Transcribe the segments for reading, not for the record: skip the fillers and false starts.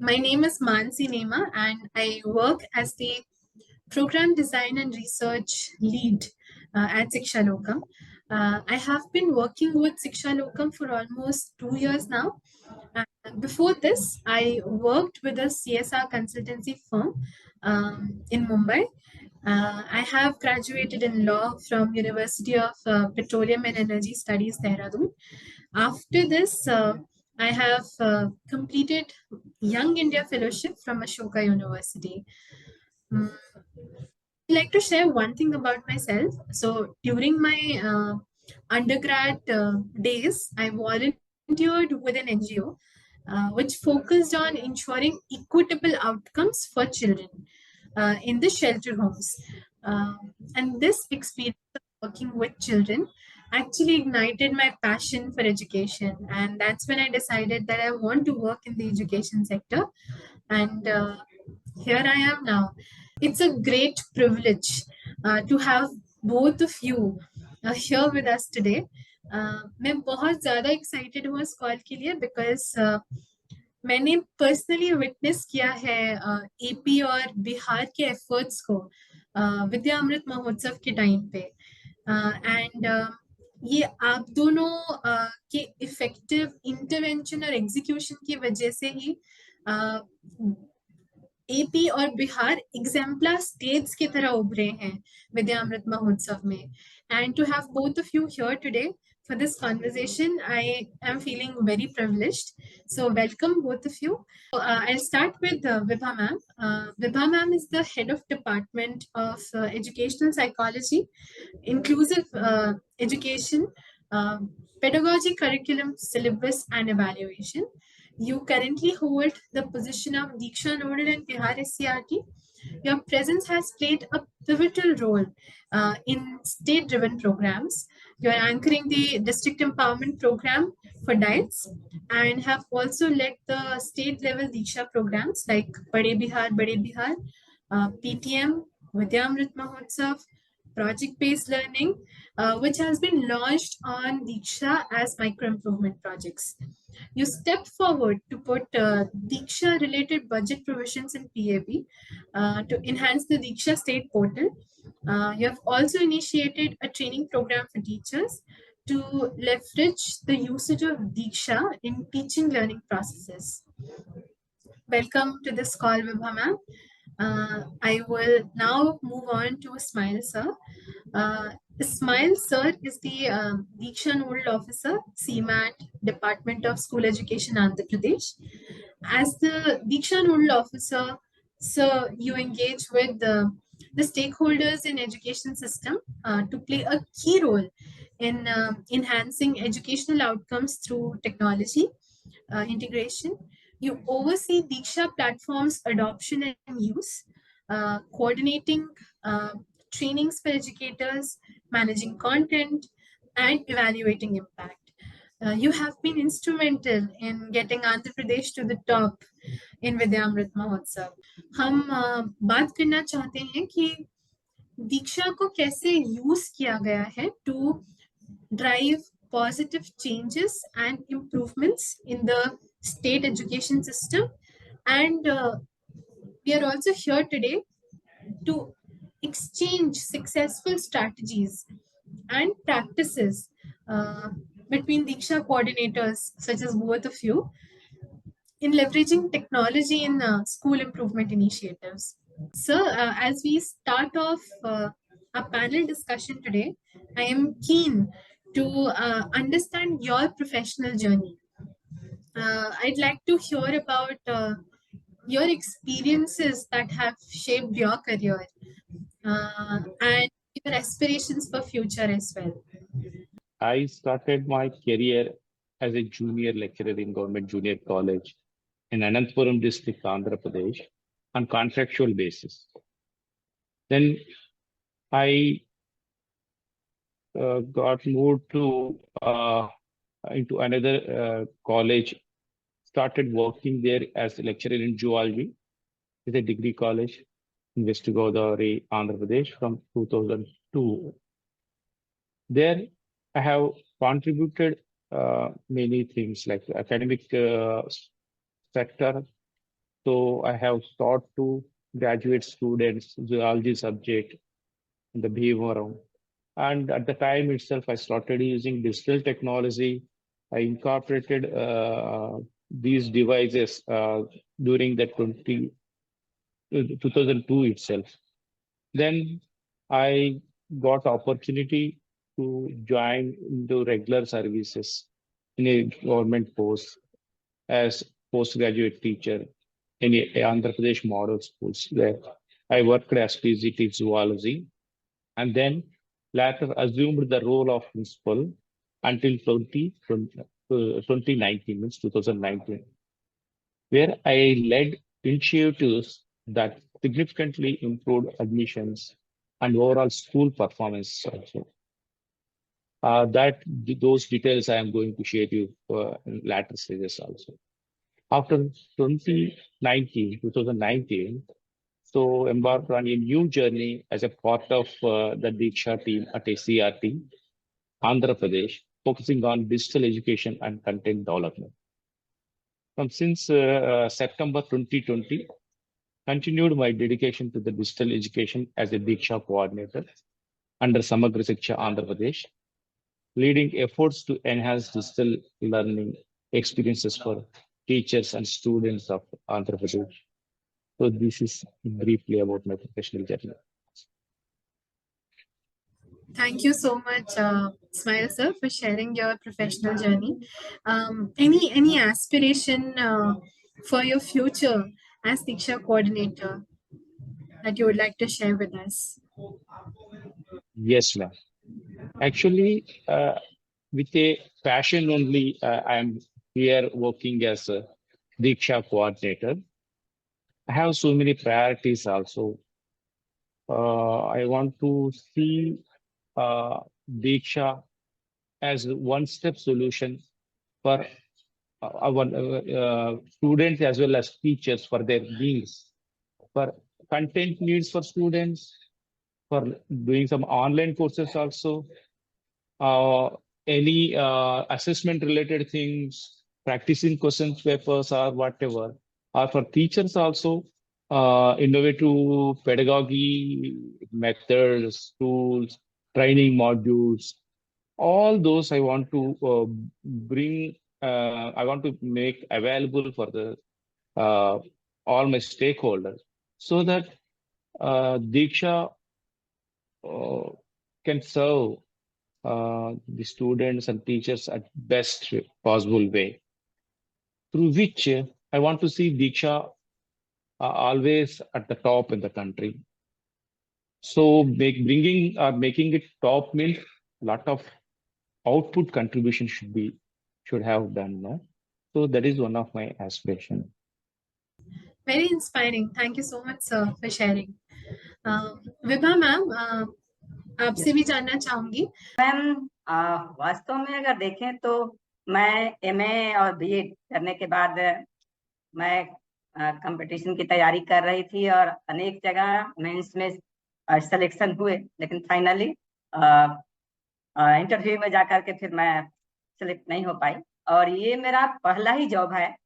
My name is Mansi Nema, and I work as the Program Design and Research Lead at Siksha Lokam. I have been working with Siksha Lokam for almost 2 years now. Before this, I worked with a CSR consultancy firm in Mumbai. I have graduated in law from University of Petroleum and Energy Studies, Dehradun. After this, I have completed Young India Fellowship from Ashoka University. Mm, I'd like to share one thing about myself. So during my undergrad days, I volunteered with an NGO which focused on ensuring equitable outcomes for children in the shelter homes. And this experience of working with children actually ignited my passion for education. And that's when I decided that I want to work in the education sector. And here I am now. It's a great privilege to have both of you here with us today. मैं बहुत ज़्यादा excited हूँ इस call के लिए because मैंने personally witness किया है एपी और बिहार के एफर्ट्स को विद्या अमृत महोत्सव के टाइम पे एंड ये आप दोनों के इफेक्टिव इंटरवेंशन और एग्जीक्यूशन की वजह से ही एपी और बिहार एग्जाम्पलर स्टेट्स की तरह उभरे हैं विद्या अमृत महोत्सव में and to have both of you here today for this conversation. I am feeling very privileged. So welcome both of you. I'll start with Vibha ma'am. Vibha ma'am is the head of department of educational psychology, inclusive education, uh, pedagogy, curriculum, syllabus, and evaluation. You currently hold the position of Diksha Nodal and Bihar SCRT. Your presence has played a pivotal role in state-driven programs. You are anchoring the district empowerment program for DIETS and have also led the state-level Diksha programs like Bade Bihar, PTM, Vidyamrit Mahotsav, project-based learning, which has been launched on Diksha as micro-improvement projects. You stepped forward to put Diksha-related budget provisions in PAB to enhance the Diksha state portal. You have also initiated a training program for teachers to leverage the usage of Diksha in teaching learning processes. Welcome to this call, Vibha ma'am. I will now move on to Ismail sir. Ismail sir is the Diksha Nodal Officer, CMAT, Department of School Education, Andhra Pradesh. As the Diksha Nodal Officer, sir, you engage with the stakeholders in education system to play a key role in enhancing educational outcomes through technology integration. You oversee Diksha platforms adoption and use, coordinating trainings for educators, managing content, and evaluating impact. You have been instrumental in getting Andhra Pradesh to the top in Vidyamrit Mahotsav. हम बात करना चाहते हैं कि दीक्षा को कैसे use किया गया है to drive positive changes and improvements in the state education system. And we are also here today to exchange successful strategies and practices between Diksha coordinators, such as both of you, in leveraging technology in school improvement initiatives. So, as we start off our panel discussion today, I am keen to understand your professional journey. I'd like to hear about your experiences that have shaped your career and your aspirations for future as well. I started my career as a junior lecturer in government junior college in Anantapur district, Andhra Pradesh, on contractual basis. Then I got moved to into another college, started working there as a lecturer in zoology. It's a degree college in West Godavari, Andhra Pradesh from 2002. There I have contributed many things like academic sector, So I have taught to graduate students zoology subject in the Bhimavaram. And at the time itself, I started using digital technology. I incorporated these devices during the 2002 itself. Then I got opportunity to join into regular services in a government post as postgraduate teacher in a Andhra Pradesh model schools where I worked as PGT zoology and then later assumed the role of principal until 2019, means 2019, where I led initiatives that significantly improved admissions and overall school performance also. Those details I am going to share you in later stages also. After 2019, so embarked on a new journey as a part of the Diksha team at ACRT, Andhra Pradesh, focusing on digital education and content development. Since September 2020, continued my dedication to the digital education as a Diksha coordinator under Samagra Shiksha Andhra Pradesh, leading efforts to enhance digital learning experiences for teachers and students of Andhra Pradesh. So this is briefly about my professional journey. Thank you so much, Ismail sir, for sharing your professional journey. Any aspiration for your future as Diksha coordinator that you would like to share with us? Yes, ma'am. Actually, with a passion only, I am here working as a Diksha coordinator. I have so many priorities also. I want to see Diksha as a one-step solution for our students as well as teachers for their needs, for content needs for students, for doing some online courses also, uh, any assessment related things, practicing questions papers or whatever, or for teachers also, innovative pedagogy methods, tools, training modules, all those I want to bring, I want to make available for the all my stakeholders so that Diksha uh, can serve the students and teachers at best possible way, through which I want to see Diksha always at the top in the country. So bringing or making it top means lot of output contribution should have done, no? So that is one of my aspiration. Very inspiring. Thank you so much, sir, for sharing. Vibha ma'am, आपसे भी जानना चाहूंगी। Ma'am, वास्तव में अगर देखें तो मैं एमए और बीएड करने के बाद मैं कंपटीशन की तैयारी कर रही थी और अनेक जगह मेंस में सिलेक्शन हुए, लेकिन फाइनली इंटरव्यू में जाकर के फिर मैं सिलेक्ट नहीं हो पाई। और ये मेरा पहला ही जॉब है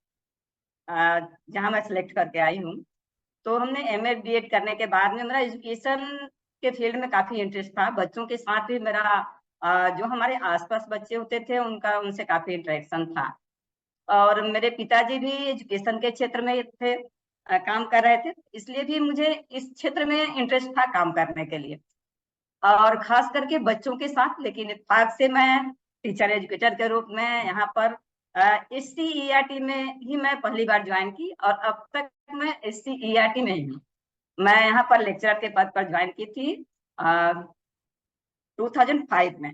जहां मैं सिलेक्ट करके आई हूँ। तो हमने एमए बीएड करने के बाद में मेरा एजुकेशन के फील्ड में काफी इंटरेस्ट था। बच्चों के साथ भी मेरा जो हमारे आसपास बच्चे होते थे उनसे काफी इंटरेक्शन था। और मेरे पिताजी भी एजुकेशन के क्षेत्र में थे, काम कर रहे थे, इसलिए भी मुझे इस क्षेत्र में इंटरेस्ट था काम करने के लिए, और खास करके बच्चों के साथ। लेकिन इत्तेफाक से मैं टीचर एजुकेटर के रूप में यहाँ पर SCERT में ही मैं पहली बार ज्वाइन की, और अब तक मैं SCERT में ही हूँ। मैं यहाँ पर लेक्चरर के पद पर ज्वाइन की थी 2005 में,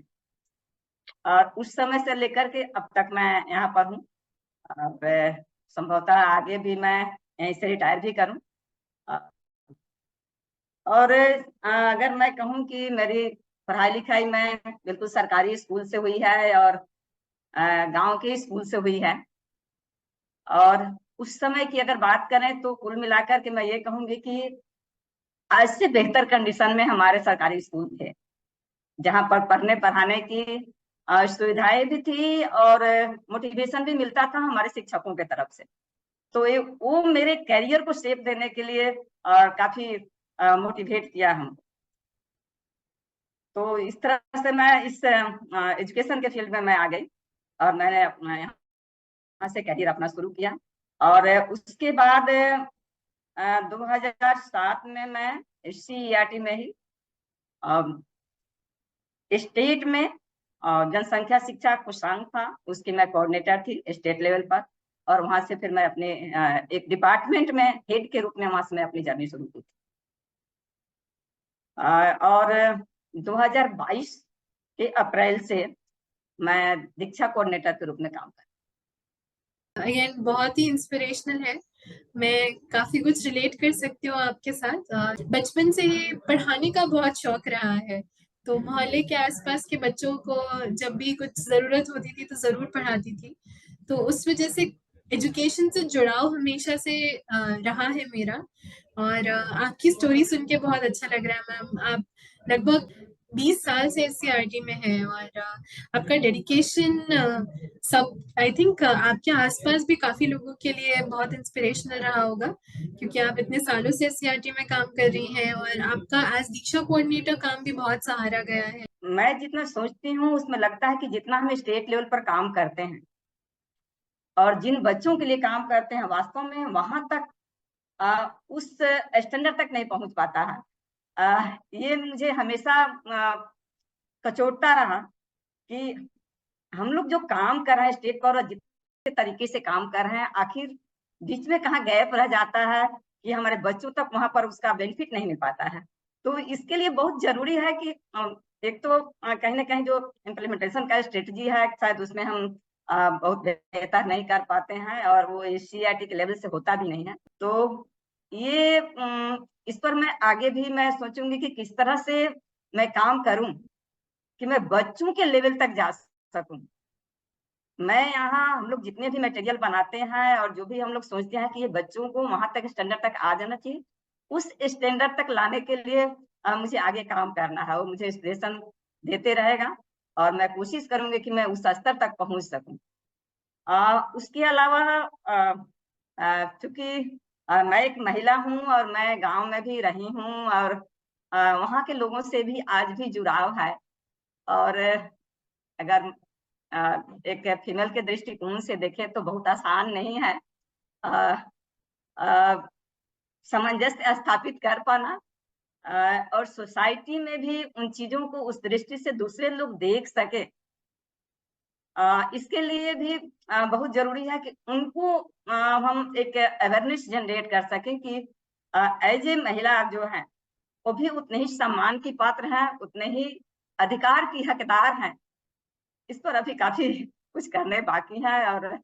और उस समय से लेकर के अब तक मैं यहाँ पर हूँ। संभवतः आगे भी मैं यहीं से रिटायर भी करूँ। और अगर मैं कहूँ कि मेरी पढ़ाई लिखाई मैं बिल्कुल सरकारी स्कूल से हुई है और गांव के स्कूल से हुई है। और उस समय की अगर बात करें तो कुल मिलाकर के मैं ये कहूँगी कि आज से बेहतर कंडीशन में हमारे सरकारी स्कूल थे, जहाँ पर पढ़ने पढ़ाने की सुविधाएं भी थी और मोटिवेशन भी मिलता था हमारे शिक्षकों के तरफ से। तो वो मेरे करियर को शेप देने के लिए काफी मोटिवेट किया हम। तो इस तरह से मैं इस एजुकेशन के फील्ड में मैं आ गई और मैंने अपना यहाँ से करियर अपना शुरू किया। और उसके बाद 2007 में मैं CERT में ही स्टेट में जनसंख्या शिक्षा कोषांग था, उसकी मैं कोऑर्डिनेटर थी स्टेट लेवल पर। और वहां से फिर मैं अपने एक डिपार्टमेंट में हेड के रूप में वहां से मैं अपनी जर्नी शुरू की थी। और 2022 के अप्रैल से मैं दीक्षा कोऑर्डिनेटर के रूप में काम कर। अगेन बहुत ही इंस्पिरेशनल है, मैं काफी कुछ रिलेट कर सकती हूँ आपके साथ। बचपन से ही पढ़ाने का बहुत शौक रहा है, तो मोहल्ले के आसपास के बच्चों को जब भी कुछ जरूरत होती थी तो जरूर पढ़ाती थी। तो उस वजह से एजुकेशन से जुड़ाव हमेशा से रहा है मेरा। और आपकी स्टोरी सुन के बहुत अच्छा लग रहा है मैम। आप लगभग 20 साल से SCRT में है और आपका डेडिकेशन सब आई थिंक आपके आसपास भी काफी लोगों के लिए बहुत इंस्पिरेशनल रहा होगा, क्योंकि आप इतने सालों से SCRT में काम कर रही हैं और आपका एज दीक्षा कोऑर्डिनेटर काम भी बहुत सराहा गया है। मैं जितना सोचती हूँ उसमें लगता है कि जितना हम स्टेट लेवल पर काम करते हैं और जिन बच्चों के लिए काम करते हैं, वास्तव में वहां तक उस स्टैंडर्ड तक नहीं पहुंच पाता है। ये मुझे हमेशा कचोटता रहा कि हम लोग जो काम कर रहे हैं स्टेट पर और जितने तरीके से काम कर रहे हैं, आखिर बीच में कहाँ गैप रह जाता है कि हमारे बच्चों तक वहां पर उसका बेनिफिट नहीं मिल पाता है। तो इसके लिए बहुत जरूरी है कि एक तो कहीं ना कहीं जो इम्प्लीमेंटेशन का स्ट्रेटजी है शायद उसमें हम बहुत बेहतर नहीं कर पाते हैं और वो CERT के लेवल से होता भी नहीं है। तो ये इस पर मैं आगे भी मैं सोचूंगी कि किस तरह से मैं काम करूं कि मैं बच्चों के लेवल तक जा सकूं। मैं यहाँ हम लोग जितने भी मटेरियल बनाते हैं और जो भी हम लोग सोचते हैं कि ये बच्चों को वहां तक स्टैंडर्ड तक आ जाना चाहिए, उस स्टैंडर्ड तक लाने के लिए मुझे आगे काम करना है। वो मुझे इंस्पिरेशन देते रहेगा और मैं कोशिश करूंगी कि मैं उस स्तर तक पहुंच सकूं। उसके अलावा चूंकि मैं एक महिला हूं और मैं गांव में भी रही हूं और वहां के लोगों से भी आज भी जुड़ाव है। और अगर एक फीमेल के दृष्टिकोण से देखें तो बहुत आसान नहीं है सामंजस्य स्थापित कर पाना और सोसाइटी में भी उन चीजों को उस दृष्टि से दूसरे लोग देख सके। इसके लिए भी बहुत जरूरी है कि उनको हम एक अवेयरनेस जनरेट कर सकें कि एज ए महिला जो है वो भी उतने ही सम्मान की पात्र हैं, उतने ही अधिकार की हकदार हैं। इस पर अभी काफी कुछ करने बाकी है और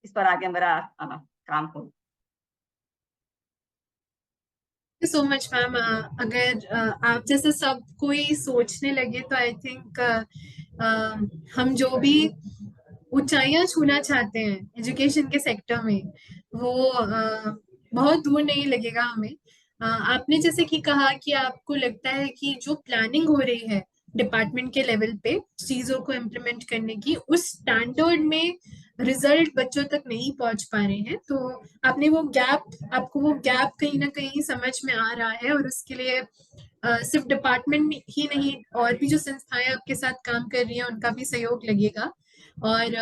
इस पर आगे मेरा काम हो। So much ma'am. अगर आप जैसे सब कोई सोचने लगे तो आई थिंक हम जो भी ऊंचाइयां छूना चाहते हैं एजुकेशन के सेक्टर में वो बहुत दूर नहीं लगेगा हमें। आपने जैसे कि कहा कि आपको लगता है कि जो प्लानिंग हो रही है डिपार्टमेंट के लेवल पे चीजों को इम्प्लीमेंट करने की, उस स्टैंडर्ड में रिजल्ट बच्चों तक नहीं पहुंच पा रहे हैं, तो आपको वो गैप कहीं ना कहीं समझ में आ रहा है और उसके लिए सिर्फ डिपार्टमेंट ही नहीं और भी जो संस्थाएं आपके साथ काम कर रही हैं उनका भी सहयोग लगेगा। और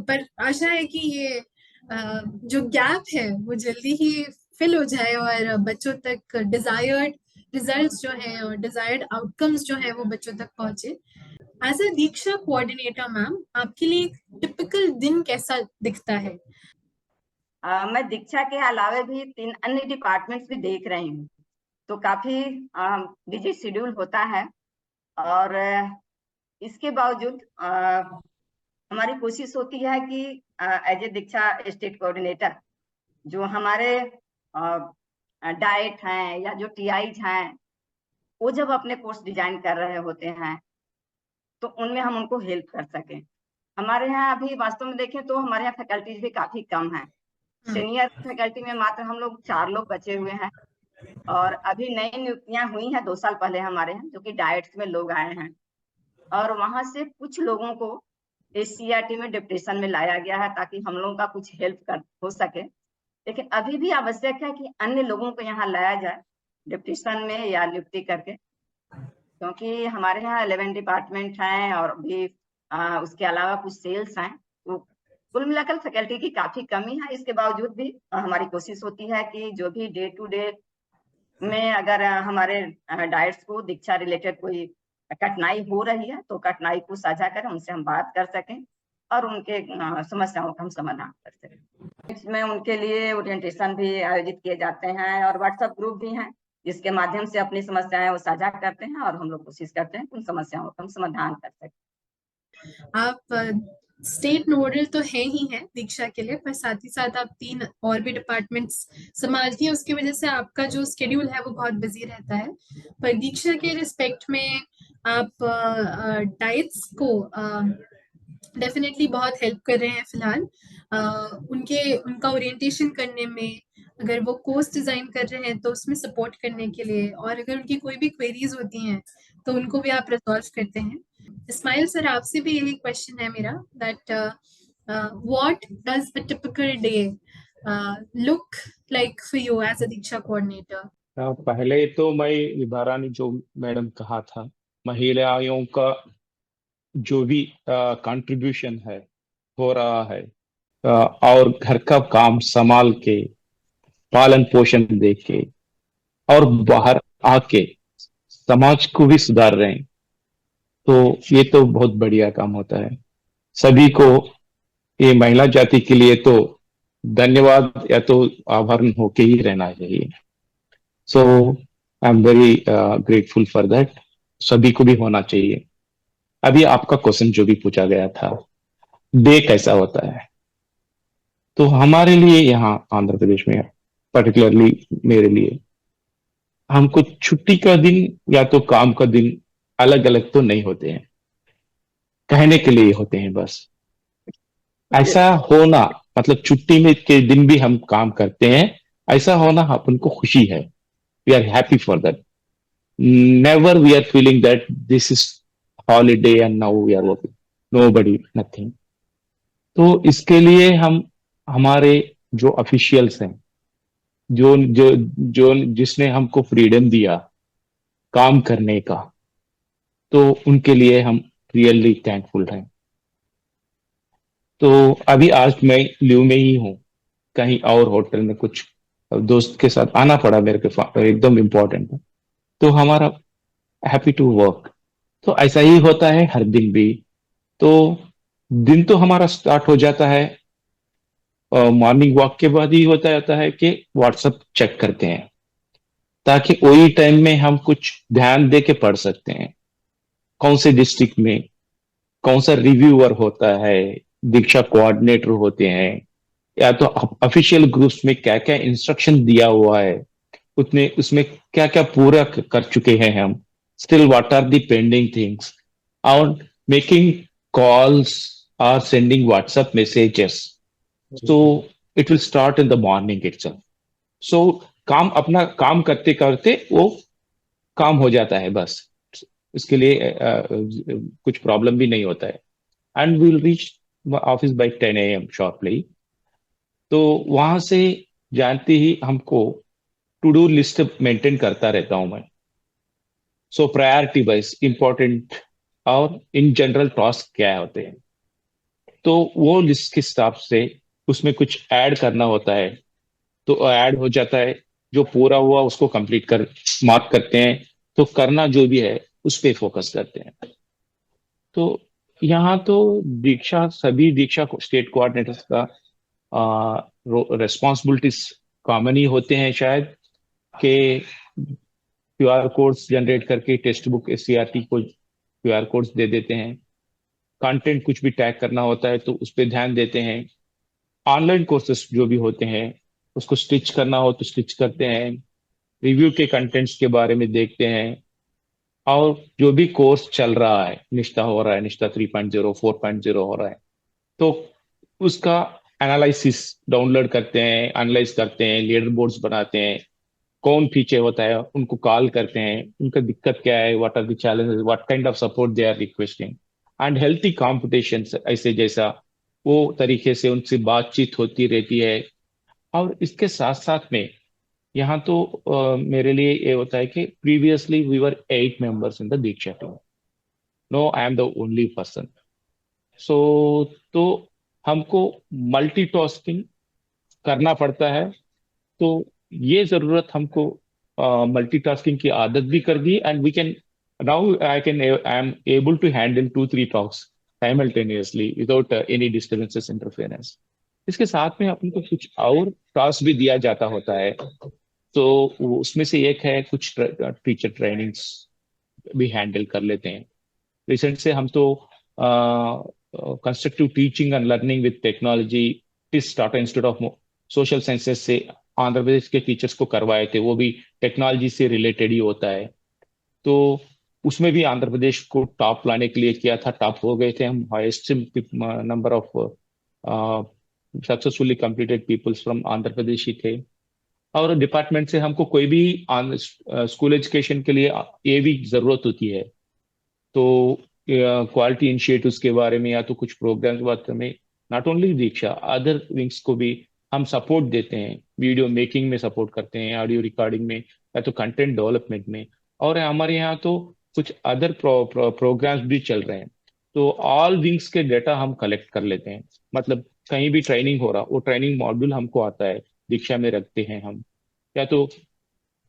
पर आशा है कि ये जो गैप है वो जल्दी ही फिल हो जाए और बच्चों तक डिजायर्ड रिजल्ट्स जो हैं और डिजायर्ड आउटकम्स जो हैं वो बच्चों तक पहुंचे। As a Diksha coordinator ma'am, आपके लिए टिपिकल दिन कैसा दिखता है? मैं दीक्षा के अलावा भी 3 अन्य डिपार्टमेंट्स भी देख रही हूँ, तो काफी बिजी शेड्यूल होता है। और इसके बावजूद हमारी कोशिश होती है कि as a Diksha state coordinator जो हमारे डाइट हैं या जो TIs हैं वो जब अपने कोर्स डिजाइन कर रहे होते हैं तो उनमें हम उनको हेल्प कर सकें। हमारे यहाँ अभी वास्तव में देखें तो हमारे यहाँ फैकल्टीज भी काफी कम है। सीनियर फैकल्टी में मात्र हम लोग 4 लोग बचे हुए हैं और अभी नई नियुक्तियां हुई हैं 2 साल पहले हमारे यहाँ, जो कि डाइट्स में लोग आए हैं और वहां से कुछ लोगों को एससीईआरटी में डिप्टेशन में लाया गया है ताकि हम लोगों का कुछ हेल्प हो सके। लेकिन अभी भी आवश्यक है कि अन्य लोगों को यहाँ लाया जाए डिप्टेशन में या नियुक्ति करके, क्योंकि हमारे यहाँ 11 डिपार्टमेंट हैं और भी उसके अलावा कुछ सेल्स हैं। तो कुल मिलाकर फैकल्टी की काफी कमी है। इसके बावजूद भी हमारी कोशिश होती है कि जो भी डे टू डे में अगर हमारे डायट्स को दीक्षा रिलेटेड कोई कठिनाई हो रही है तो कठिनाई को साझा करें, उनसे हम बात कर सकें और उनके समस्याओं का हम समाधान कर सकें। इसमें उनके लिए ओरिएंटेशन भी आयोजित किए जाते हैं और व्हाट्सएप ग्रुप भी हैं जिसके माध्यम से अपनी समस्याएं वो साझा करते हैं और हम लोग कोशिश करते हैं उन समस्याओं का हम समाधान कर सकें। आप स्टेट नोडल तो है ही है दीक्षा के लिए, पर साथ ही साथ आप 3 और भी डिपार्टमेंट्स संभालती हैं, उसकी वजह से आपका जो स्केड्यूल है वो बहुत बिजी रहता है। पर दीक्षा के रिस्पेक्ट में आप डाइट्स को डेफिनेटली बहुत हेल्प कर रहे हैं फिलहाल। उनका ओरिएंटेशन करने में, अगर वो कोर्स डिजाइन कर रहे हैं तो उसमें सपोर्ट करने के लिए, और अगर उनकी कोई भी क्वेरीज होती हैं तो उनको भी आप रिजॉल्व करते हैं। इस्माइल सर, आपसे भी यही क्वेश्चन है मेरा, that what does a typical day look like for you as a Diksha coordinator? पहले तो मैं विभारानी जो मैडम कहा था, महिलाओं का जो भी कंट्रीब्यूशन है हो रहा है, और घर का काम संभाल के, पालन पोषण दे के, और बाहर आके समाज को भी सुधार रहे हैं, तो ये तो बहुत बढ़िया काम होता है। सभी को, ये महिला जाति के लिए तो धन्यवाद या तो आभार होके ही रहना चाहिए। So I am very grateful for that. सभी को भी होना चाहिए। अभी आपका क्वेश्चन जो भी पूछा गया था, डे कैसा होता है, तो हमारे लिए यहाँ आंध्र प्रदेश में, पर्टिकुलरली मेरे लिए, हमको छुट्टी का दिन या तो काम का दिन अलग अलग तो नहीं होते हैं, कहने के लिए होते हैं बस। ऐसा होना मतलब छुट्टी में के दिन भी हम काम करते हैं, ऐसा होना अपन को खुशी है। We are happy for that. Never we are feeling that this is holiday and now we are working, nobody, nothing. तो इसके लिए हम, हमारे जो ऑफिशियल्स हैं, जो जो जो जिसने हमको फ्रीडम दिया काम करने का, तो उनके लिए हम रियली थैंकफुल हैं। तो अभी आज मैं लीव में ही हूँ, कहीं और होटल में कुछ दोस्त के साथ आना पड़ा मेरे के, एकदम इम्पोर्टेंट है, तो हमारा हैप्पी टू वर्क। तो ऐसा ही होता है हर दिन भी। तो दिन तो हमारा स्टार्ट हो जाता है मॉर्निंग वॉक के बाद ही होता जाता है कि व्हाट्सएप चेक करते हैं, ताकि वही टाइम में हम कुछ ध्यान दे के पढ़ सकते हैं कौन से डिस्ट्रिक्ट में कौन सा रिव्यूअर होता है, दीक्षा कोऑर्डिनेटर होते हैं, या तो ऑफिशियल ग्रुप्स में क्या क्या इंस्ट्रक्शन दिया हुआ है, उतने उसमें क्या क्या पूरा कर चुके हैं हम, still what are the pending things, और मेकिंग कॉल्स और sending WhatsApp messages. So it will start in the morning itself. So काम, अपना काम करते करते वो काम हो जाता है बस। इसके लिए कुछ प्रॉब्लम भी नहीं होता है। And we will reach office by 10 AM shortly. तो वहां से जानते ही हमको टू डू लिस्ट मेंटेन करता रहता हूं मैं। सो प्रायोरिटी वाइज इंपॉर्टेंट और इन जनरल टास्क क्या होते हैं, तो वो लिस्ट के हिसाब से उसमें कुछ ऐड करना होता है तो ऐड हो जाता है। जो पूरा हुआ उसको कंप्लीट कर मार्क करते हैं, तो करना जो भी है उस पे फोकस करते हैं। तो यहाँ तो दीक्षा, सभी दीक्षा स्टेट कोऑर्डिनेटर्स का रेस्पॉन्सिबिलिटीज कॉमन ही होते हैं शायद, कि QR कोड्स जनरेट करके टेक्स्ट बुक SCRT को QR कोड्स दे देते हैं। कंटेंट कुछ भी टैग करना होता है तो उस पर ध्यान देते हैं। ऑनलाइन कोर्सेस जो भी होते हैं उसको स्टिच करना हो तो स्टिच करते हैं। रिव्यू के कंटेंट्स के बारे में देखते हैं। और जो भी कोर्स चल रहा है, निष्ठा हो रहा है, निष्ठा 3.0 4.0 हो रहा है, तो उसका एनालिसिस डाउनलोड करते हैं, एनालाइज करते हैं, लीडर बोर्ड्स बनाते हैं, कौन पीछे होता है उनको कॉल करते हैं, उनका दिक्कत क्या है, what are the challenges, what kind of support they are requesting. And healthy competition ऐसे जैसा वो तरीके से उनसे बातचीत होती रहती है। और इसके साथ साथ में यहाँ तो मेरे लिए ये होता है कि previously we were 8 members in the Diksha team. No, I am the only person. So तो हमको मल्टीटास्किंग करना पड़ता है। तो ये जरूरत हमको मल्टीटास्किंग की आदत भी कर दी, and we can now I am able to handle 2-3 talks simultaneously without any disturbances interference. इसके साथ में अपन को कुछ और टास्क भी दिया जाता होता है। तो उसमें से एक है कुछ टीचर ट्रेनिंग्स भी हैंडल कर लेते हैं। रिसेंट से हम तो constructive teaching and learning with technology TISS Tata Institute of Social Sciences से आंध्र प्रदेश के टीचर्स को करवाए थे। वो भी टेक्नोलॉजी से रिलेटेड ही होता है। तो उसमें भी आंध्र प्रदेश को टॉप लाने के लिए किया था, टॉप हो गए थे हम। Highest number of successfully completed peoples from Andhra Pradesh ही थे। और डिपार्टमेंट से हमको कोई भी स्कूल एजुकेशन के लिए ये भी जरूरत होती है, तो क्वालिटी इनिशिएटिव्स के बारे में या तो कुछ प्रोग्राम्स के बारे में, not only Diksha, other wings को भी हम सपोर्ट देते हैं। वीडियो मेकिंग में सपोर्ट करते हैं, ऑडियो रिकॉर्डिंग में, या तो कंटेंट डेवलपमेंट में। और हमारे यहाँ तो कुछ अदर प्रोग्राम्स भी चल रहे हैं। तो ऑल विंग्स के डेटा हम कलेक्ट कर लेते हैं। मतलब कहीं भी ट्रेनिंग हो रहा, वो ट्रेनिंग मॉड्यूल हमको आता है, दीक्षा में रखते हैं हम। या तो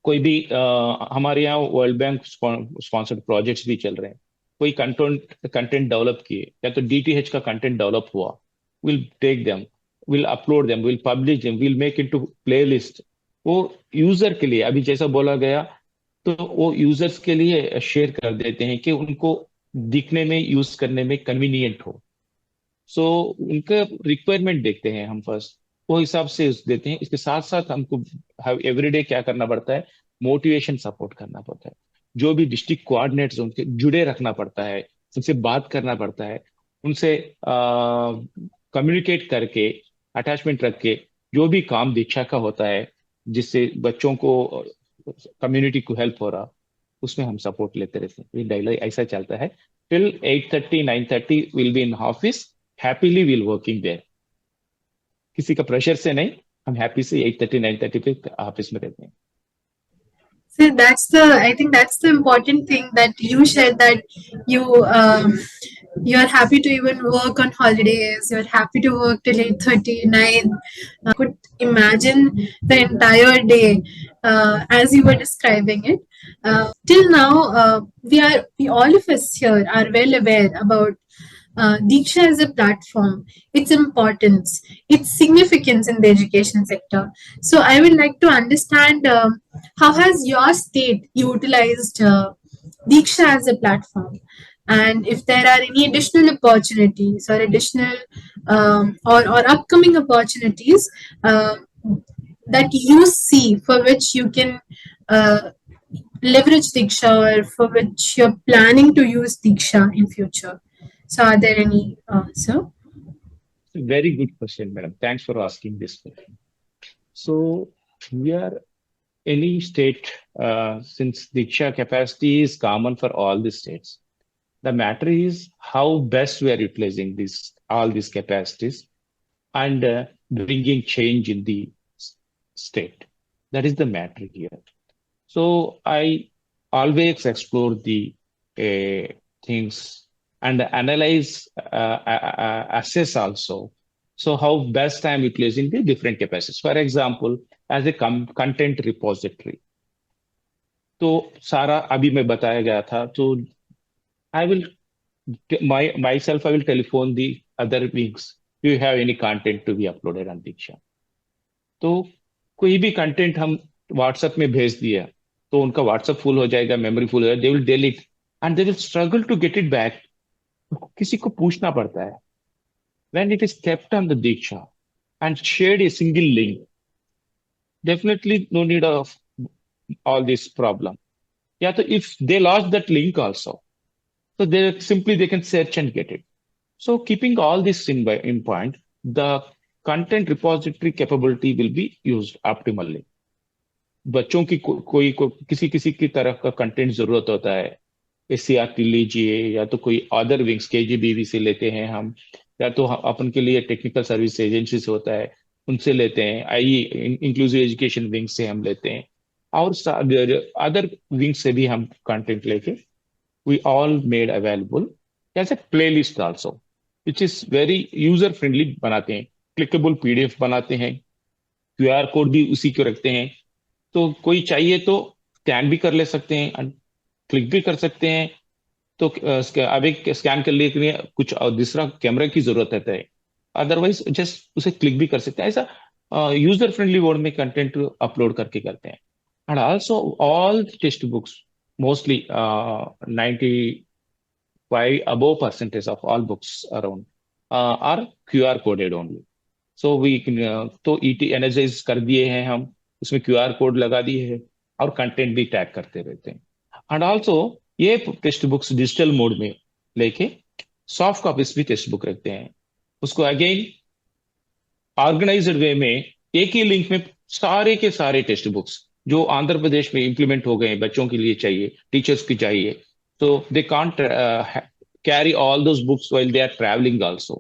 कोई भी हमारे यहाँ वर्ल्ड बैंक स्पॉन्सर्ड प्रोजेक्ट्स भी चल रहे हैं। कोई कंटेंट डेवलप किए, या तो डीटीएच का कंटेंट डेवलप हुआ, will take them, will upload them, will publish them, will make into playlist. वो यूजर के लिए, अभी जैसा बोला गया, तो वो यूजर्स के लिए शेयर कर देते हैं कि उनको दिखने में, यूज करने में कन्वीनियंट हो। सो उनका रिक्वायरमेंट देखते हैं हम फर्स्ट, वो हिसाब से देते हैं। इसके साथ साथ हमको एवरीडे क्या करना पड़ता है, मोटिवेशन सपोर्ट करना पड़ता है। जो भी डिस्ट्रिक्ट कोऑर्डिनेटर्स उनके जुड़े रखना पड़ता है, उनसे बात करना पड़ता है, उनसे कम्युनिकेट करके, अटैचमेंट रख के, जो भी काम दीक्षा का होता है जिससे बच्चों को, कम्युनिटी को हेल्प हो रहा, उसमें हम सपोर्ट लेते रहते हैं। ये डेली ऐसा चलता है। Till 8:30-9:30 will be in office, happily will working there. किसी का प्रेशर से नहीं, हम हैप्पी से 8:30-9:30 पे ऑफिस में रहते हैं। So I think that's the important thing that you shared, that you're happy to even work on holidays. You're happy to work till 8:39. Could imagine the entire day as you were describing it. Till now, we all of us here are well aware about Diksha as a platform, its importance, its significance in the education sector. So I would like to understand how has your state utilized Diksha as a platform, and if there are any additional opportunities or additional or upcoming opportunities that you see for which you can leverage Diksha, or for which you're planning to use Diksha in future. So are there any, sir? Very good question, madam. Thanks for asking this question. So we are any state, since Diksha capacity is common for all the states. The matter is how best we are utilizing all these capacities and bringing change in the state. That is the matter here. So I always explore the things and analyze, assess also. So how best I'm utilizing the different capacities. For example, as a content repository. तो सारा अभी मैं बताया गया था, तो I will myself I will telephone the other wings. Do you have any content to be uploaded on Diksha? तो कोई भी कंटेंट हम व्हाट्सएप में भेज दिया तो उनका व्हाट्सएप फुल हो जाएगा, मेमोरी फुल हो जाएगा, they will delete and they will struggle to get it back. किसी को पूछना पड़ता है। When it is kept on the Diksha and shared a single link, definitely no need of all this problem. Yeah, so if they lost that link also, so they can search and get it. So keeping all this in point, the content repository capability will be used optimally. बच्चों की किसी की तरह का content जरूरत होता है, SCRT लीजिए, या तो कोई अदर विंग्स KGBV से लेते हैं हम, या तो अपन के लिए टेक्निकल सर्विस एजेंसी से होता है, उनसे लेते हैं, IE इंक्लूसिव एजुकेशन विंग से हम लेते हैं, और अदर विंग से भी हम कंटेंट लेके we all made available as a playlist also, which is very user friendly बनाते हैं, क्लिकेबल PDF बनाते हैं, QR कोड भी उसी को रखते हैं, तो कोई चाहिए तो स्कैन भी कर ले सकते हैं, क्लिक भी कर सकते हैं, तो अब एक स्कैन कर लिए कुछ दूसरा कैमरा की जरूरत है, अदरवाइज जस्ट उसे क्लिक भी कर सकते हैं, ऐसा यूजर फ्रेंडली मोड में कंटेंट अपलोड करके करते हैं. And also all text books mostly 95 above percentage of all books around are QR coded only. So we तो ET एनर्जाइज कर दिए हैं हम, उसमें QR कोड लगा दिए हैं और कंटेंट भी टैग करते रहते हैं. एंड ऑल्सो ये टेक्स्ट बुक्स डिजिटल मोड में लेके सॉफ्ट कॉपीज भी टेक्स्ट बुक रखते हैं, उसको अगेन ऑर्गेनाइज्ड वे में एक ही लिंक में सारे के सारे टेक्स्ट बुक्स जो आंध्र प्रदेश में इंप्लीमेंट हो गए हैं, बच्चों के लिए चाहिए, टीचर्स की चाहिए, so they can't carry all those books while they are traveling also.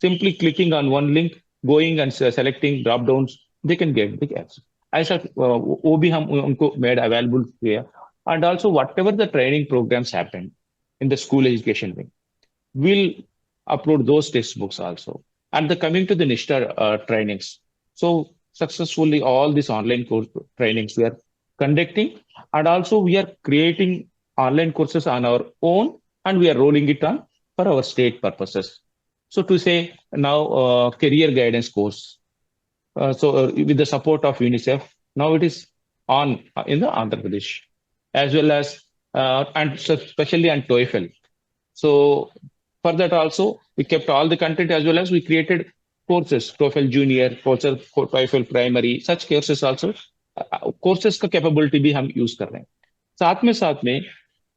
Simply clicking on one link, going and selecting drop downs, they can get the access. ऐसा वो भी हम उनको made available किया. And also whatever the training programs happen in the school education wing, we'll upload those textbooks also. And the coming to the NISTA trainings. So successfully all these online course trainings we are conducting, and also we are creating online courses on our own, and we are rolling it on for our state purposes. So to say now career guidance course. With the support of UNICEF, now it is on in the Andhra Pradesh, as well as and especially on TOEFL. So for that also, we kept all the content, as well as we created courses, TOEFL Junior, courses, TOEFL Primary, such courses also. Courses का capability भी हम use कर रहे हैं. साथ में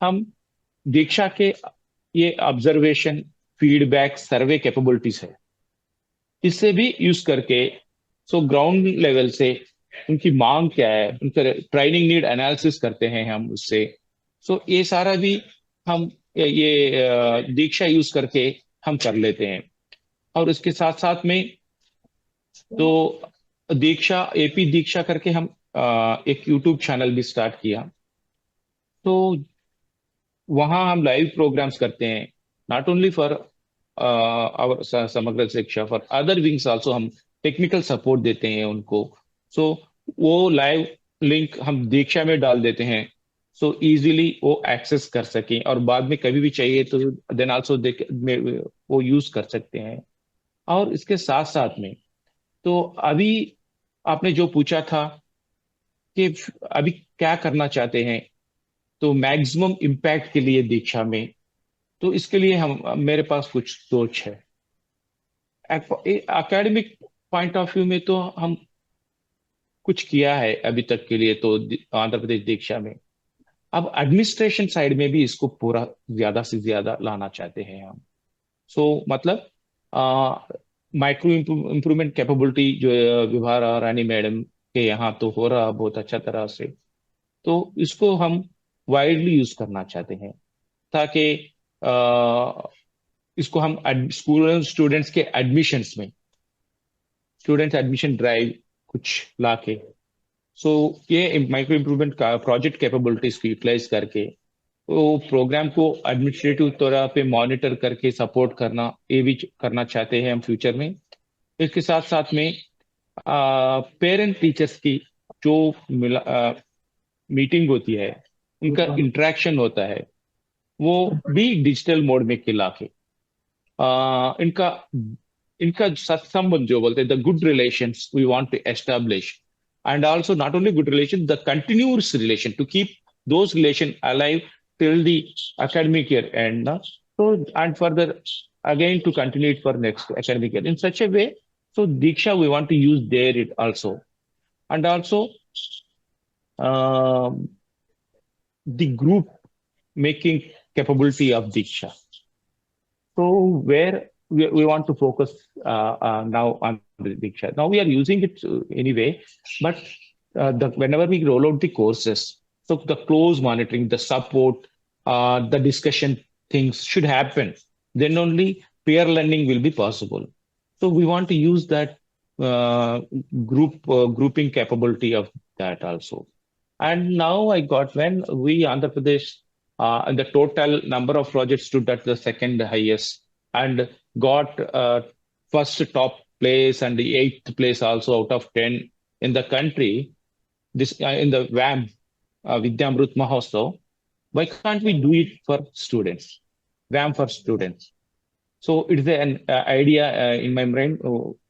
हम दीक्षा के ये ऑब्जर्वेशन, फीडबैक, सर्वे कैपेबिलिटीज है, इससे भी यूज करके सो ग्राउंड लेवल से उनकी मांग क्या है, उनका ट्रेनिंग नीड एनालिसिस करते हैं हम उससे. सो ये सारा भी हम ये दीक्षा यूज करके हम कर लेते हैं. और इसके साथ साथ में तो दीक्षा AP दीक्षा करके हम एक YouTube चैनल भी स्टार्ट किया, तो वहां हम लाइव प्रोग्राम्स करते हैं, नॉट ओनली फॉर आवर समग्र शिक्षा, फॉर अदर विंग्स आल्सो हम टेक्निकल सपोर्ट देते हैं उनको. सो वो लाइव लिंक हम दीक्षा में डाल देते हैं, सो इजीली वो एक्सेस कर सकें, और बाद में कभी भी चाहिए तो देन आल्सो वो यूज कर सकते हैं. और इसके साथ साथ में तो अभी आपने जो पूछा था कि अभी क्या करना चाहते हैं, तो मैक्सिमम इम्पैक्ट के लिए दीक्षा में, तो इसके लिए हम मेरे पास कुछ सोच है. एकेडमिक पॉइंट ऑफ व्यू में तो हम कुछ किया है अभी तक के लिए तो आंध्र प्रदेश दीक्षा में. अब एडमिनिस्ट्रेशन साइड में भी इसको पूरा ज्यादा से ज्यादा लाना चाहते हैं हम. सो मतलब माइक्रो इम्प्रूवमेंट कैपेबिलिटी जो विभा रानी मैडम के यहाँ तो हो रहा बहुत अच्छा तरह से, तो इसको हम वाइडली यूज करना चाहते हैं, ताकि इसको हम स्टूडेंट्स के एडमिशन्स में, स्टूडेंट्स एडमिशन ड्राइव कुछ लाके, सो ये माइक्रो इम्प्रूवमेंट का प्रोजेक्ट कैपेबिलिटीज को यूटिलाइज करके वो प्रोग्राम को एडमिनिस्ट्रेटिव तौर पे मॉनिटर करके सपोर्ट करना, ये भी करना चाहते हैं हम फ्यूचर में. इसके साथ साथ में पेरेंट टीचर्स की जो मीटिंग होती है, उनका इंटरेक्शन होता है, वो भी डिजिटल मोड में खिला के इनका सत्संबंध जो बोलते हैं, the good relations we want to establish, and also not only good relation, the continuous relation, to keep those relation alive till the academic year end. So and further again to continue it for next academic year in such a way. So Diksha we want to use there it also, and also the group making capability of Diksha. So where we want to focus now on the Diksha. Now we are using it anyway, but whenever we roll out the courses, so the close monitoring, the support, the discussion things should happen. Then only peer learning will be possible. So we want to use that grouping capability of that also. And now I got when we Andhra Pradesh, the total number of projects stood at the second highest and got first top place and the 8th place also out of 10 in the country. This in the VAM Vidyamrut Mahotsav. Why can't we do it for students? VAM for students. So it's an idea in my brain.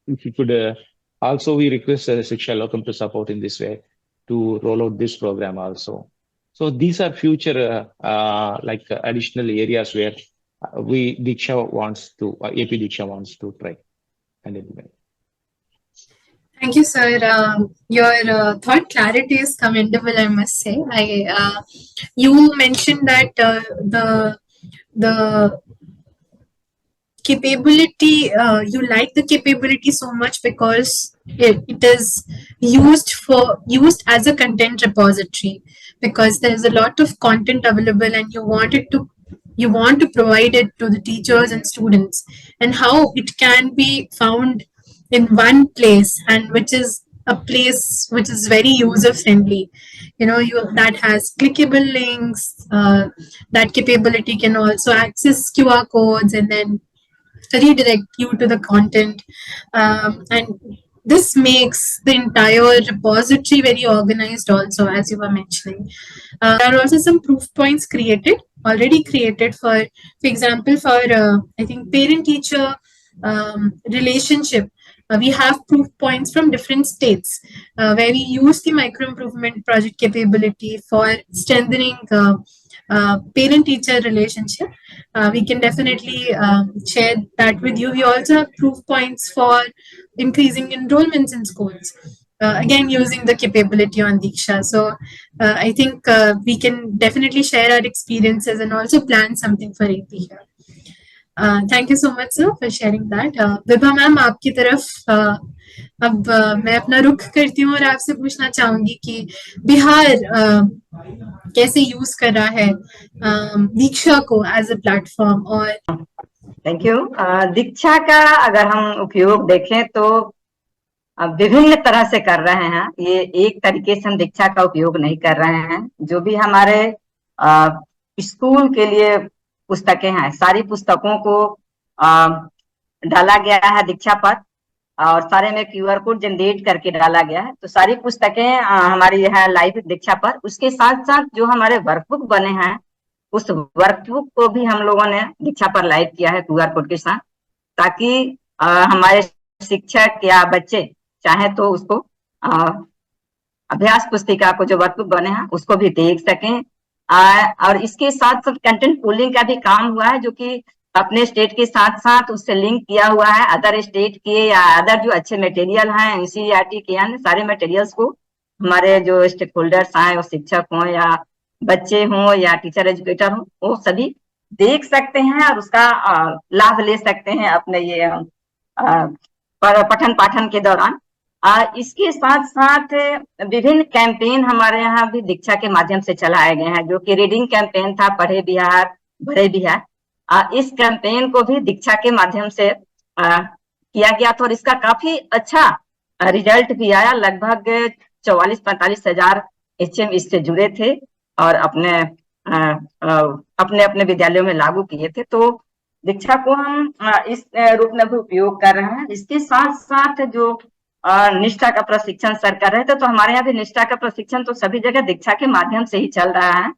If you could also, we request Shiksha Lokam to support in this way to roll out this program also. So these are future like additional areas where we Diksha wants to, AP Diksha wants to try and implement. Thank you, sir. Your thought clarity is commendable, I must say. You mentioned that the capability, you like the capability so much because it is used as a content repository, because there is a lot of content available and you want to provide it to the teachers and students, and how it can be found in one place, and which is a place which is very user friendly. That has clickable links, that capability can also access QR codes and then redirect you to the content, and this makes the entire repository very organized also, as you were mentioning. There are also some proof points already created for example, for I think parent teacher relationship. We have proof points from different states where we use the micro improvement project capability for strengthening parent-teacher relationship. We can definitely share that with you. We also have proof points for increasing enrollments in schools, again using the capability on Diksha. So I think we can definitely share our experiences and also plan something for AP here. Thank you so much, sir, for sharing that. Vibha ma'am, आपकी तरफ अब मैं अपना रुख करती हूँ और आपसे पूछना चाहूंगी कि बिहार कैसे यूज कर रहा है दीक्षा को एज अ प्लेटफॉर्म. और थैंक यू. दीक्षा का अगर हम उपयोग देखें तो विभिन्न तरह से कर रहे हैं. ये एक तरीके से हम दीक्षा का उपयोग नहीं कर रहे हैं. जो भी हमारे स्कूल के लिए पुस्तकें हैं, सारी पुस्तकों को डाला गया है दीक्षा पर, और सारे में QR कोड जनरेट करके डाला गया है. तो सारी पुस्तकें हमारी है लाइव दीक्षा पर. उसके साथ साथ जो हमारे वर्कबुक बने हैं, उस वर्कबुक को भी हम लोगों ने दीक्षा पर लाइव किया है QR कोड के साथ, ताकि हमारे शिक्षक या बच्चे चाहे तो उसको अभ्यास पुस्तिका को जो वर्कबुक बने हैं उसको भी देख सकें. और इसके साथ साथ कंटेंट पूलिंग का भी काम हुआ है, जो कि अपने स्टेट के साथ साथ उससे लिंक किया हुआ है अदर स्टेट के या अदर जो अच्छे मटेरियल हैं NCERT के, यानी सारे मटेरियल्स को हमारे जो स्टेक होल्डर्स हैं, वो शिक्षक हों या बच्चे हों या टीचर एजुकेटर हों, वो सभी देख सकते हैं और उसका लाभ ले सकते हैं अपने ये पठन पाठन के दौरान. इसके साथ साथ विभिन्न कैंपेन हमारे यहाँ भी दीक्षा के माध्यम से चलाए गए हैं, जो कि रीडिंग कैंपेन था, पढ़े बिहार भरे बिहार. इस कैंपेन को भी दीक्षा के माध्यम से किया गया था और इसका काफी अच्छा रिजल्ट भी आया. लगभग 44-45 हजार HM इससे जुड़े थे और अपने विद्यालयों में लागू किए थे. तो दीक्षा को हम इस रूप में भी उपयोग कर रहे हैं. इसके साथ साथ जो निष्ठा का प्रशिक्षण सर कर रहे थे, तो हमारे यहाँ भी निष्ठा का प्रशिक्षण तो सभी जगह दीक्षा के माध्यम से ही चल रहा है.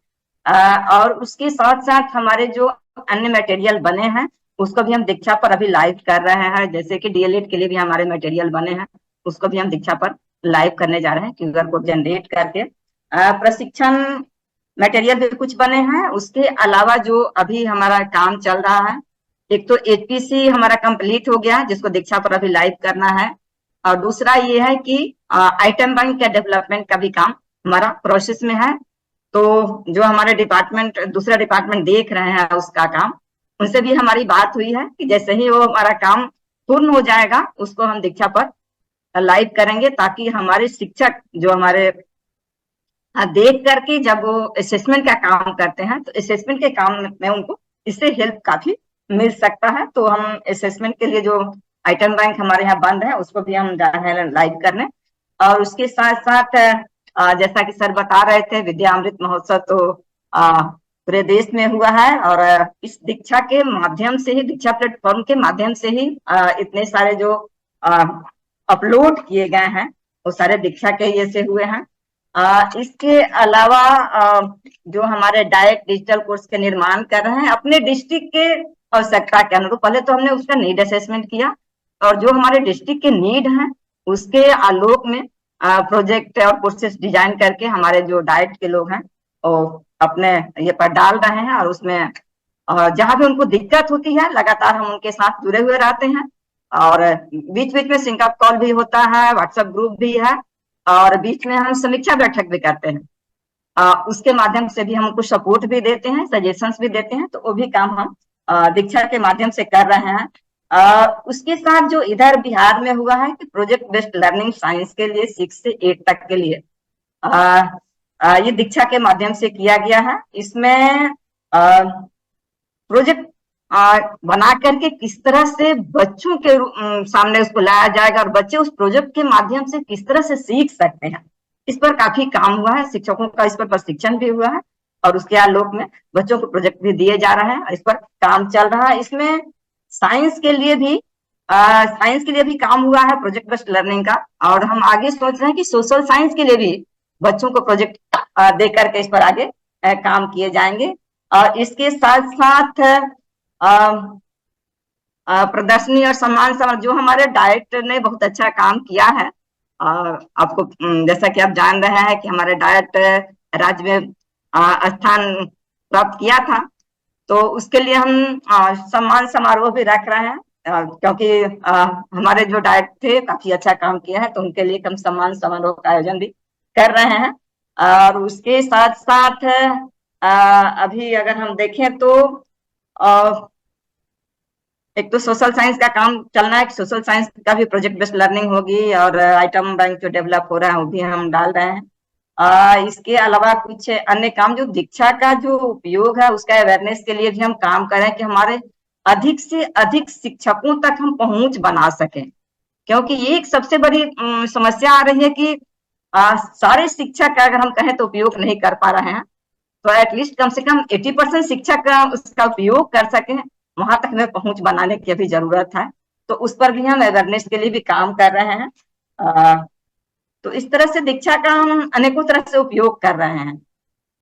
और उसके साथ साथ हमारे जो अन्य मटेरियल बने हैं उसको भी हम दीक्षा पर अभी लाइव कर रहे हैं. जैसे कि DLED के लिए भी हमारे मटेरियल बने हैं, उसको भी हम दीक्षा पर लाइव करने जा रहे हैं QR कोड जनरेट करके. प्रशिक्षण मटेरियल भी कुछ बने हैं. उसके अलावा जो अभी हमारा काम चल रहा है, एक तो HPC हमारा कंप्लीट हो गया, जिसको दीक्षा पर अभी लाइव करना है, और दूसरा ये है कि आइटम बैंक का डेवलपमेंट का भी काम हमारा प्रोसेस में है. तो जो हमारे दूसरा डिपार्टमेंट देख रहे हैं उसका काम, उनसे भी हमारी बात हुई है कि जैसे ही वो हमारा काम पूर्ण हो जाएगा उसको हम दीक्षा पर लाइव करेंगे, ताकि हमारे शिक्षक जो हमारे देख करके जब वो असेसमेंट का काम करते हैं तो असेसमेंट के काम में उनको इससे हेल्प काफी मिल सकता है। तो हम असेसमेंट के लिए जो आइटम बैंक हमारे यहाँ बंद है उसको भी हम जा रहे हैं लाइव करने। और उसके साथ साथ जैसा कि सर बता रहे थे, विद्या अमृत महोत्सव तो पूरे देश में हुआ है और इस दीक्षा के माध्यम से ही, दीक्षा प्लेटफॉर्म के माध्यम से ही इतने सारे जो अपलोड किए गए हैं वो सारे दीक्षा के ये से हुए हैं। इसके अलावा जो हमारे डायरेक्ट डिजिटल कोर्स के निर्माण कर रहे हैं अपने डिस्ट्रिक्ट के आवश्यकता के अनुरूप, पहले तो हमने उसका नीड असेसमेंट किया और जो हमारे डिस्ट्रिक्ट के नीड हैं उसके आलोक में प्रोजेक्ट और कोर्सेस डिजाइन करके हमारे जो डाइट के लोग हैं वो अपने ये पर डाल रहे हैं। और उसमें जहां भी उनको दिक्कत होती है लगातार हम उनके साथ जुड़े हुए रहते हैं और बीच बीच में सिंक अप कॉल भी होता है, व्हाट्सएप ग्रुप भी है और बीच में हम समीक्षा बैठक भी करते हैं। उसके माध्यम से भी हम उनको सपोर्ट भी देते हैं, सजेशंस भी देते हैं। तो वो भी काम हम दीक्षा के माध्यम से कर रहे हैं। उसके साथ जो इधर बिहार में हुआ है कि प्रोजेक्ट बेस्ड लर्निंग साइंस के लिए 6 से 8 तक के लिए ये दीक्षा के माध्यम से किया गया है। इसमें प्रोजेक्ट बना करके किस तरह से बच्चों के सामने उसको लाया जाएगा और बच्चे उस प्रोजेक्ट के माध्यम से किस तरह से सीख सकते हैं, इस पर काफी काम हुआ है। शिक्षकों का इस पर प्रशिक्षण भी हुआ है और उसके आलोक में बच्चों को प्रोजेक्ट भी दिए जा रहे हैं, इस पर काम चल रहा है। इसमें साइंस के लिए भी काम हुआ है प्रोजेक्ट बेस्ड लर्निंग का और हम आगे सोच रहे हैं कि सोशल साइंस के लिए भी बच्चों को प्रोजेक्ट दे करके इस पर आगे काम किए जाएंगे। और इसके साथ साथ प्रदर्शनी और सम्मान समारोह जो हमारे डायरेक्टर ने बहुत अच्छा काम किया है। आपको जैसा कि आप जान रहे हैं कि हमारे डायरेक्टर राज्य में स्थान प्राप्त किया था, तो उसके लिए हम सम्मान समारोह भी रख रहे हैं क्योंकि हमारे जो डायरेक्टर थे काफी अच्छा काम किया है, तो उनके लिए हम सम्मान समारोह का आयोजन भी कर रहे हैं। और उसके साथ साथ अभी अगर हम देखें तो एक तो सोशल साइंस का काम चलना है, सोशल साइंस का भी प्रोजेक्ट बेस्ड लर्निंग होगी और आइटम बैंक जो डेवलप हो रहा है वो भी हम डाल रहे हैं। इसके अलावा कुछ अन्य काम जो दीक्षा का जो उपयोग है उसका अवेयरनेस के लिए भी हम काम कर रहे हैं कि हमारे अधिक से अधिक शिक्षकों तक हम पहुंच बना सकें, क्योंकि ये एक सबसे बड़ी समस्या आ रही है कि सारे शिक्षक अगर हम कहें तो उपयोग नहीं कर पा रहे हैं, तो एटलीस्ट कम से कम 80% शिक्षक उसका उपयोग कर सके, वहां तक हमें पहुंच बनाने की अभी जरूरत है। तो उस पर भी हम अवेयरनेस के लिए भी काम कर रहे हैं। तो इस तरह से दीक्षा का हम अनेकों तरह से उपयोग कर रहे हैं।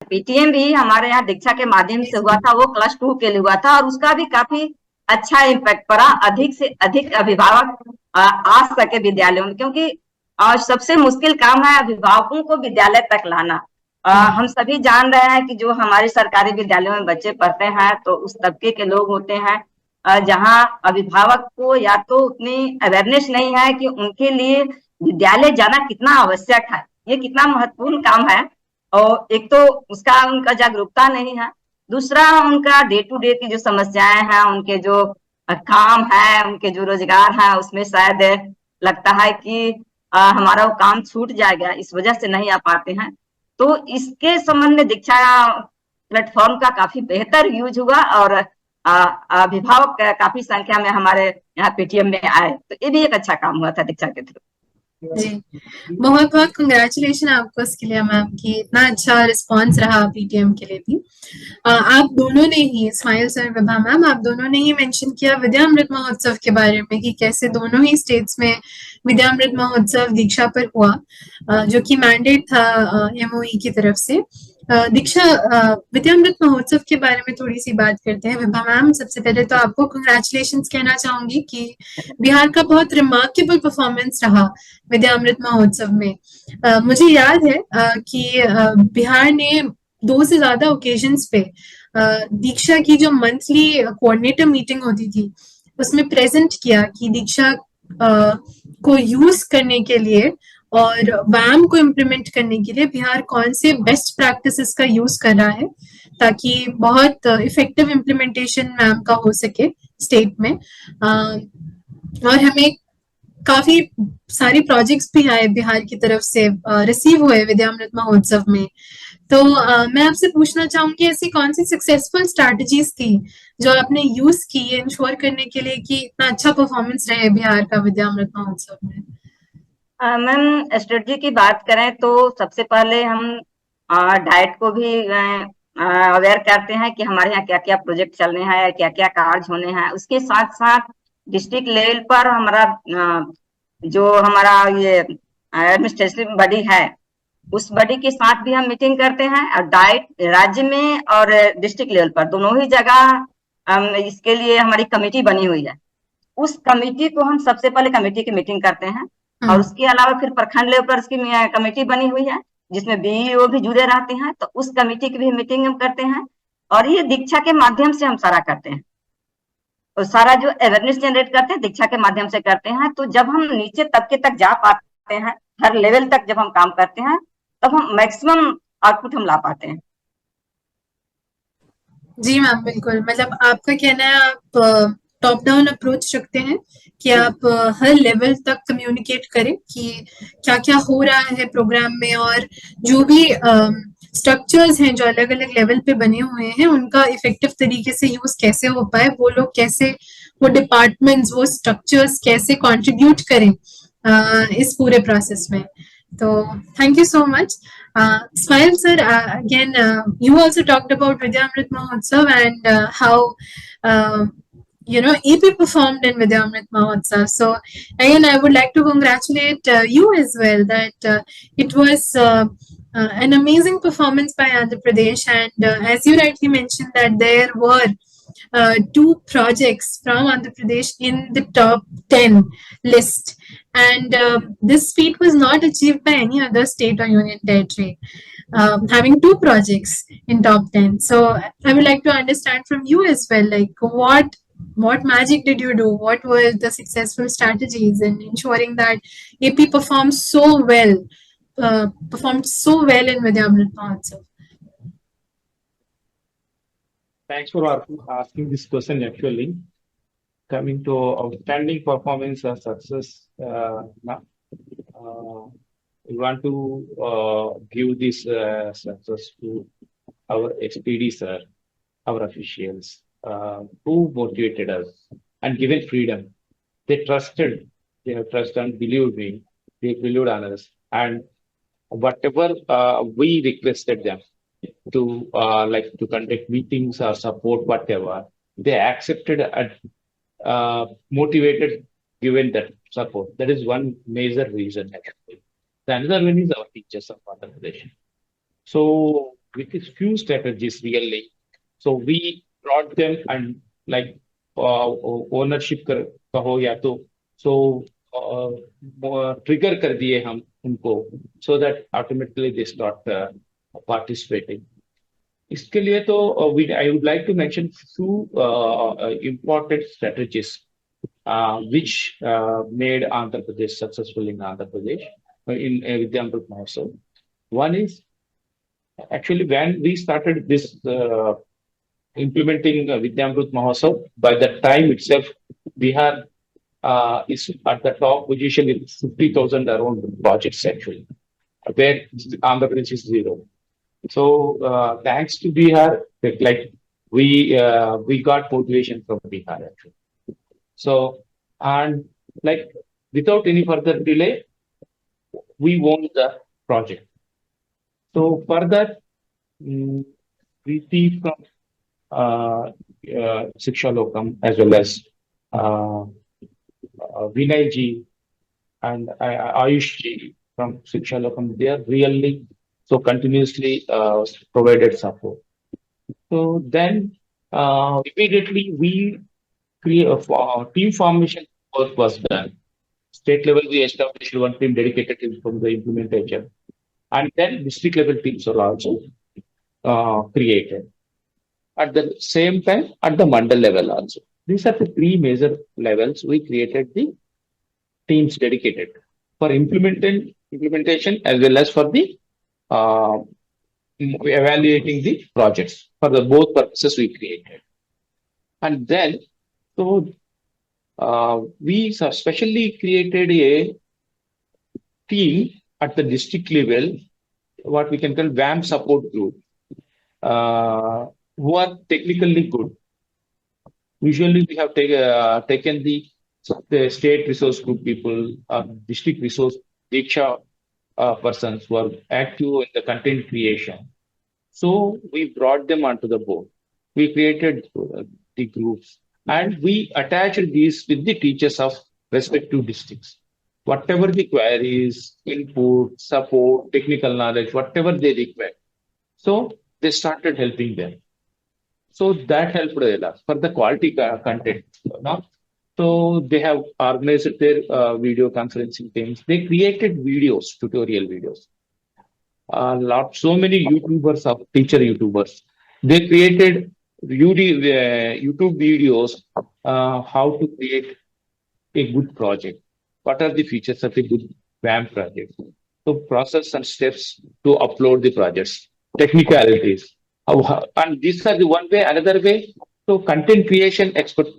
पीटीएम भी हमारे यहाँ दीक्षा के माध्यम से हुआ था, वो क्लास 2 के लिए हुआ था और उसका भी काफी अच्छा इम्पैक्ट पड़ा। अधिक से अधिक अभिभावक आ सके विद्यालयों में, क्योंकि सबसे मुश्किल काम है अभिभावकों को विद्यालय तक लाना। हम सभी जान रहे हैं कि जो हमारे सरकारी विद्यालयों में बच्चे पढ़ते हैं तो उस तबके के लोग होते हैं जहां अभिभावक को या तो उतनी अवेयरनेस नहीं है कि उनके लिए विद्यालय जाना कितना आवश्यक है, ये कितना महत्वपूर्ण काम है। और एक तो उसका उनका जागरूकता नहीं है, दूसरा उनका डे टू डे की जो समस्याएं हैं, उनके जो काम है, उनके जो रोजगार है, उसमें शायद लगता है कि हमारा वो काम छूट जाएगा, इस वजह से नहीं आ पाते हैं। तो इसके संबंध में दीक्षा प्लेटफॉर्म का काफी बेहतर यूज हुआ और अभिभावक काफी संख्या में हमारे यहाँ पीटीएम में आए, तो ये भी एक अच्छा काम हुआ था दीक्षा के थ्रू। जी, बहुत बहुत कंग्रेचुलेशन आपको इसके लिए मैम कि इतना अच्छा रिस्पांस रहा पीटीएम के लिए भी। आप दोनों ने ही, स्माइल सर, विभा मैम, आप दोनों ने ही मेंशन किया विद्या अमृत महोत्सव के बारे में कि कैसे दोनों ही स्टेट्स में विद्या अमृत महोत्सव दीक्षा पर हुआ, जो कि मैंडेट था एमओई की तरफ से। दीक्षा विद्या अमृत महोत्सव के बारे में थोड़ी सी बात करते हैं। विभा मैम, सबसे पहले तो आपको कंग्रेचुलेशंस कहना चाहूंगी कि बिहार का बहुत रिमार्केबल परफॉर्मेंस रहा विद्या अमृत महोत्सव में। मुझे याद है कि बिहार ने 2 से ज्यादा ओकेजन्स पे दीक्षा की जो मंथली कोऑर्डिनेटर मीटिंग होती थी उसमें प्रेजेंट किया कि दीक्षा को यूज करने के लिए और वैम को इम्प्लीमेंट करने के लिए बिहार कौन से बेस्ट प्रैक्टिसेस का यूज कर रहा है ताकि बहुत इफेक्टिव इम्प्लीमेंटेशन मैम का हो सके स्टेट में। और हमें काफी सारी प्रोजेक्ट्स भी आए बिहार की तरफ से, रिसीव हुए विद्यामृत महोत्सव में। तो मैं आपसे पूछना चाहूंगी ऐसी कौन सी सक्सेसफुल स्ट्रैटेजीज थी जो आपने यूज की इंश्योर करने के लिए कि इतना अच्छा परफॉर्मेंस रहे बिहार का विद्यामृत महोत्सव में? मैम, स्ट्रेटजी की बात करें तो सबसे पहले हम डाइट को भी अवेयर करते हैं कि हमारे यहाँ क्या क्या प्रोजेक्ट चलने हैं, क्या क्या कार्य होने हैं। उसके साथ साथ डिस्ट्रिक्ट लेवल पर हमारा जो हमारा ये एडमिनिस्ट्रेटिव बॉडी है, उस बॉडी के साथ भी हम मीटिंग करते हैं। और डाइट राज्य में और डिस्ट्रिक्ट लेवल पर दोनों ही जगह इसके लिए हमारी कमेटी बनी हुई है। उस कमेटी को हम सबसे पहले कमेटी की मीटिंग करते हैं, और उसके अलावा फिर प्रखंड लेवल पर उसकी कमेटी बनी हुई है जिसमें बीईओ भी जुड़े रहते हैं, तो उस कमेटी की भी मीटिंग हम करते हैं। और ये दीक्षा के माध्यम से हम सारा करते हैं, तो सारा जो अवेयरनेस जनरेट करते हैं दीक्षा के माध्यम से करते हैं। तो जब हम नीचे तबके तक जा पाते हैं, हर लेवल तक जब हम काम करते हैं, तब हम मैक्सिमम आउटपुट हम ला पाते हैं। जी मैम, बिल्कुल। मतलब आपका कहना है आप टॉप डाउन अप्रोच रखते हैं कि आप हर लेवल तक कम्युनिकेट करें कि क्या क्या हो रहा है प्रोग्राम में, और जो भी स्ट्रक्चर्स हैं जो अलग अलग लेवल पे बने हुए हैं उनका इफेक्टिव तरीके से यूज कैसे हो पाए, वो लोग कैसे, वो डिपार्टमेंट्स, वो स्ट्रक्चर्स कैसे कंट्रीब्यूट करें इस पूरे प्रोसेस में। तो thank you so much. Smile sir, again, you also talked about Vidyamrit Mahotsav and how EP performed in Vidyamrit Mahotsav. So again, I would like to congratulate you as well that it was an amazing performance by Andhra Pradesh, and as you rightly mentioned that there were two projects from Andhra Pradesh in the top 10 list. And this feat was not achieved by any other state or union territory, having two projects in top 10. So I would like to understand from you as well, like what magic did you do? What were the successful strategies in ensuring that AP performed so well in Vidyamrit Mahotsav? Thanks for asking this question. Actually, coming to outstanding performance or success, we want to give this success to our SPD sir, our officials, who motivated us and given freedom. They trusted, they have trusted and believed me, they believed on us, and whatever we requested them to like to conduct meetings or support whatever, they accepted and motivated, given that support. That is one major reason actually. The another one is our teachers of Andhra Pradesh. So with these few strategies really, so we brought them and like ownership कहो या तो so trigger कर दिए हम उनको, so that automatically they start participating. इसके लिए तो I would like to mention few important strategies which made Andhra Pradesh successful in Andhra Pradesh in Vidyamrit Mahotsav. One is actually when we started this implementing Vidyamrit Mahotsav, by that time itself, Bihar is at the top position with 50,000 around projects actually, where Andhra Pradesh is zero. So thanks to Bihar, like we got motivation from Bihar actually. So and like without any further delay, we won the project. So for that, we see from Shiksha Lokam as well as Vinay ji and Ayush ji from Shiksha Lokam, they are really so continuously provided support. So then immediately we create a team formation work was done. State level we established one team dedicated from the implementation, and then district level teams are also created. At the same time, at the mandal level also. These are the three major levels we created the teams dedicated for implementation as well as for the evaluating the projects. For the both purposes we created. And then, so we specially created a team at the district level, what we can call VAM support group, who are technically good. Usually, we have taken the state resource group people, district resource Diksha persons who are active in the content creation. So we brought them onto the board. We created the groups and we attached these with the teachers of respective districts. Whatever the queries, input, support, technical knowledge, whatever they require. So they started helping them. So that helped a lot for the quality content. Now, so they have organized their video conferencing things. They created videos, tutorial videos. So many YouTubers of teacher YouTubers. They created YouTube videos how to create a good project. What are the features of a good WAM project? So process and steps to upload the projects, technicalities. And these are the one way, another way. So content creation expert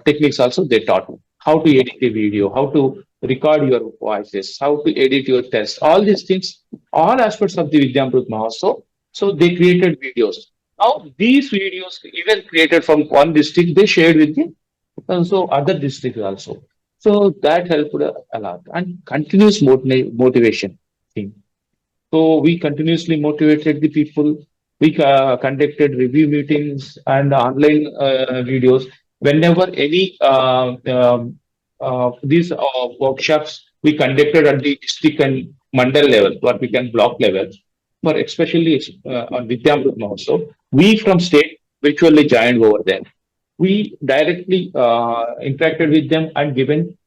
techniques also they taught me. How to edit a video, how to record your voices, how to edit your tests, all these things, all aspects of the Vidyamrut Mahotsav. So they created videos. Now these videos, even created from one district, they shared with the so other districts also. So that helped a lot and continuous motivation thing. So we continuously motivated the people. We conducted review meetings and online videos. Whenever any these workshops we conducted at the district and mandal level, what we can block level, for especially on Vidyamrut Mahotsav, we from state virtually joined over there. We directly interacted with them and given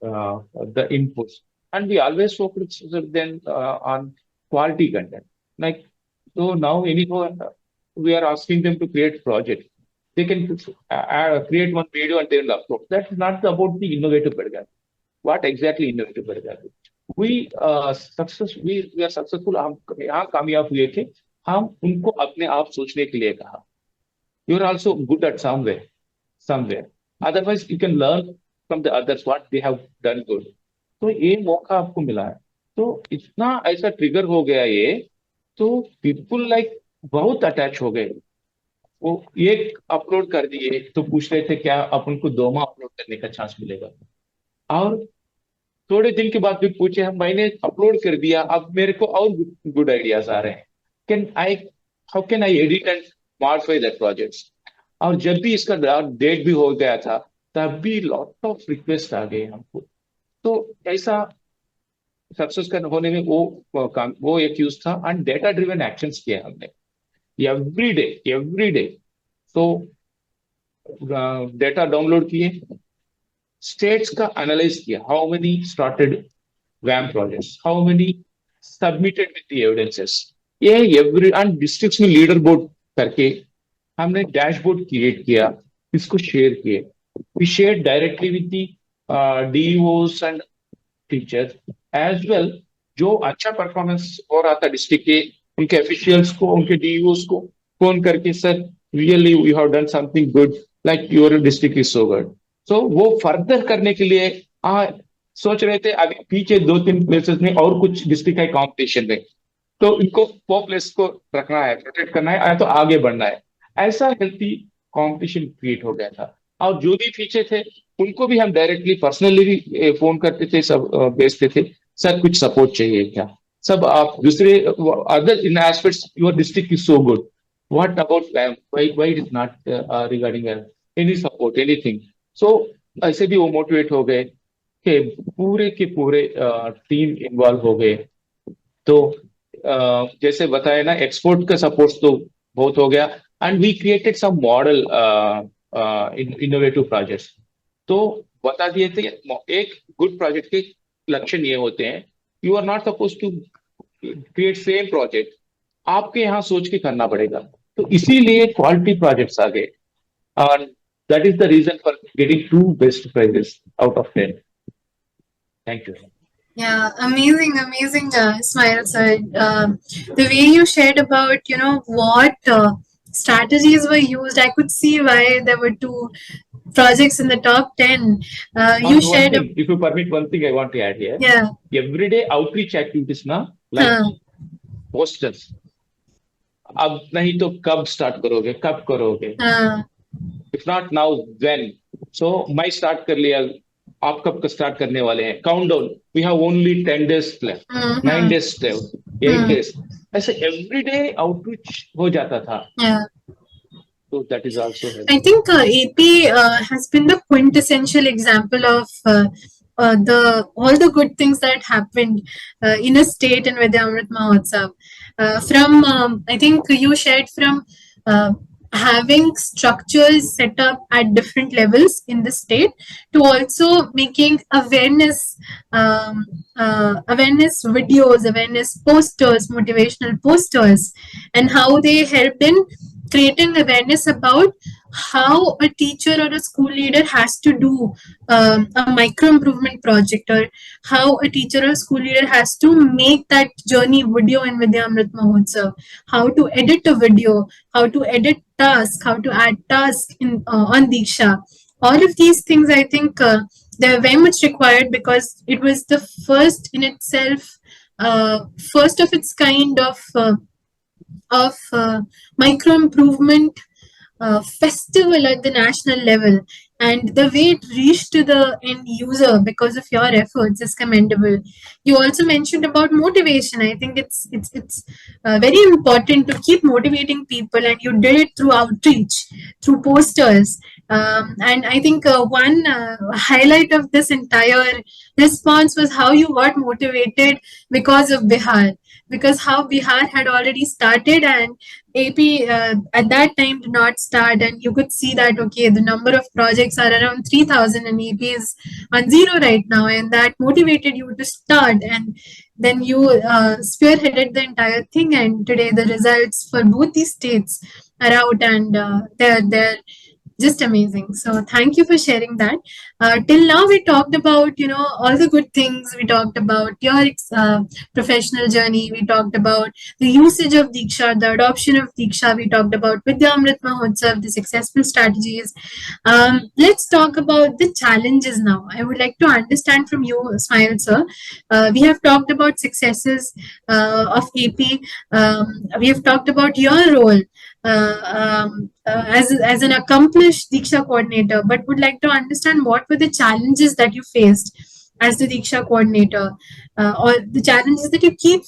the inputs. And we always focus then on quality content. Like, so now anyone, we are asking them to create project. They can create one video and they will upload. That's not about the innovative pedagogy. What exactly innovative pedagogy? We are successful. हम यहाँ कामयाब हुए थे. हम उनको अपने आप सोचने के लिए कहा. You're also good at somewhere. Otherwise, you can learn from the others what they have done good. तो ये मौका आपको मिला है. तो इतना ऐसा ट्रिगर हो गया ये, तो पीपुल लाइक बहुत अटैच हो गए. वो एक अपलोड कर दिए तो पूछ रहे थे क्या अपन को दोमा अपलोड करने का चांस मिलेगा. और थोड़े दिन के बाद भी पूछे हम मैंने अपलोड कर दिया अब मेरे को और गुड आइडियाज आ रहे हैं. How can I edit and modify that projects. और जब भी इसका डेट भी हो गया था तब भी लॉट ऑफ रिक्वेस्ट आ गए हमको. तो ऐसा सक्सेस होने में वो एक यूज था. एंड डेटा ड्रिवन एक्शंस किए हमने एवरी डे. तो डेटा डाउनलोड किए, स्टेट्स का एनालाइज किया. हाउ मेनी स्टार्टेड वैम projects, how many submitted with the evidences. ये एवरी एंड डिस्ट्रिक्ट्स में लीडर बोर्ड करके हमने डैशबोर्ड क्रिएट किया, इसको शेयर किए. We share directly with the DEOs and teachers as well. जो अच्छा परफॉर्मेंस हो रहा था डिस्ट्रिक्ट के, उनके ऑफिशियल्स को, उनके डीईओस को फोन करके sir really we have done something good, like your district is so good. So वो फर्दर करने के लिए सोच रहे थे अभी पीछे 2-3 प्लेसेस में और कुछ डिस्ट्रिक्ट है कॉम्पिटिशन में, तो इनको वो प्लेस को रखना है, प्रोटेक्ट करना है, तो आगे बढ़ना है. ऐसा हेल्थी कंपटीशन क्रिएट हो गया था. और जो भी पीछे थे उनको भी हम डायरेक्टली पर्सनली भी फोन करते थे, सब भेजते थे सर कुछ सपोर्ट चाहिए क्या. सब आप दूसरे other in aspects your district is so good, what about why it is not regarding any support anything. So ऐसे भी वो मोटिवेट हो गए कि पूरे के पूरे टीम इन्वॉल्व हो गए. तो जैसे बताया ना, एक्सपोर्ट का सपोर्ट तो बहुत हो गया. And we created some model innovative projects. तो बता दिए थे एक गुड प्रोजेक्ट के लक्षण ये होते हैं. You are not suppose to create same project, आपके यहाँ सोच के करना पड़ेगा. तो इसीलिए क्वालिटी प्रोजेक्ट्स आ गए. और that is the reason for getting 2 best prizes out of 10. Thank you. Yeah, amazing, Ismail sir. The way you shared about, what strategies were used, I could see why there were 2 projects in the top 10. You One shared, thing, if you permit, one thing I want to add here. yeah, Everyday outreach activities now, like huh, posters. अब नहीं तो कब start करोगे, कब करोगे? huh, If not now, when? So मैं start कर लिया, आप कब स्टार्ट करने वाले हैं? Countdown. We have only 10 days left, 9 days left, 8 days. ऐसे everyday outreach हो जाता था. yeah. So that is also helpful. I think AP has been the quintessential example of all the good things that happened in a state in Vidyamrit Mahotsav. From I think you shared from having structures set up at different levels in the state to also making awareness videos, awareness posters, motivational posters, and how they helped in creating awareness about how a teacher or a school leader has to do a micro improvement project, or how a teacher or school leader has to make that journey video in Vidyamrit Mahotsav, how to edit a video, how to edit tasks, how to add tasks in on Diksha. All of these things, I think, they're very much required because it was the first in itself, first of its kind of micro improvement festival at the national level, and the way it reached to the end user because of your efforts is commendable. You also mentioned about motivation. I think it's very important to keep motivating people, and you did it through outreach, through posters. And I think one highlight of this entire response was how you got motivated because of Bihar, because how Bihar had already started and AP at that time did not start, and you could see that okay, the number of projects are around 3,000 and AP is on zero right now, and that motivated you to start, and then you spearheaded the entire thing, and today the results for both these states are out, and they're just amazing. So thank you for sharing that. Till now we talked about all the good things. We talked about your professional journey. We talked about the usage of Diksha, the adoption of Diksha. We talked about Vidyamrit Mahotsav, the successful strategies. Let's talk about the challenges now. I would like to understand from you, Smile sir. We have talked about successes of AP. We have talked about your role as an accomplished Diksha coordinator, but would like to understand what were the challenges that you faced as the Diksha coordinator, or the challenges that you keep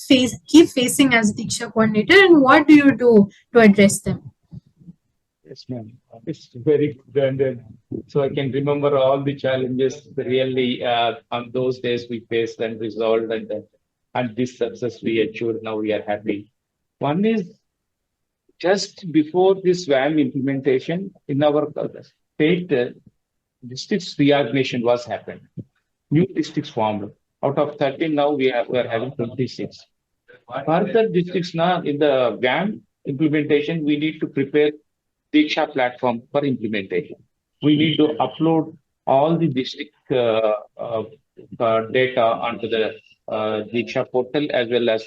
facing as a Diksha coordinator, and what do you do to address them? Yes, ma'am. It's very good. And so I can remember all the challenges really on those days we faced and resolved, and this success we achieved. Now we are happy. One is just before this VAM implementation in our state, districts reorganization was happened. New districts formed. Out of 13 now we are having 26. Further districts now in the VAM implementation, we need to prepare Diksha platform for implementation. We need to upload all the district data onto the Diksha portal, as well as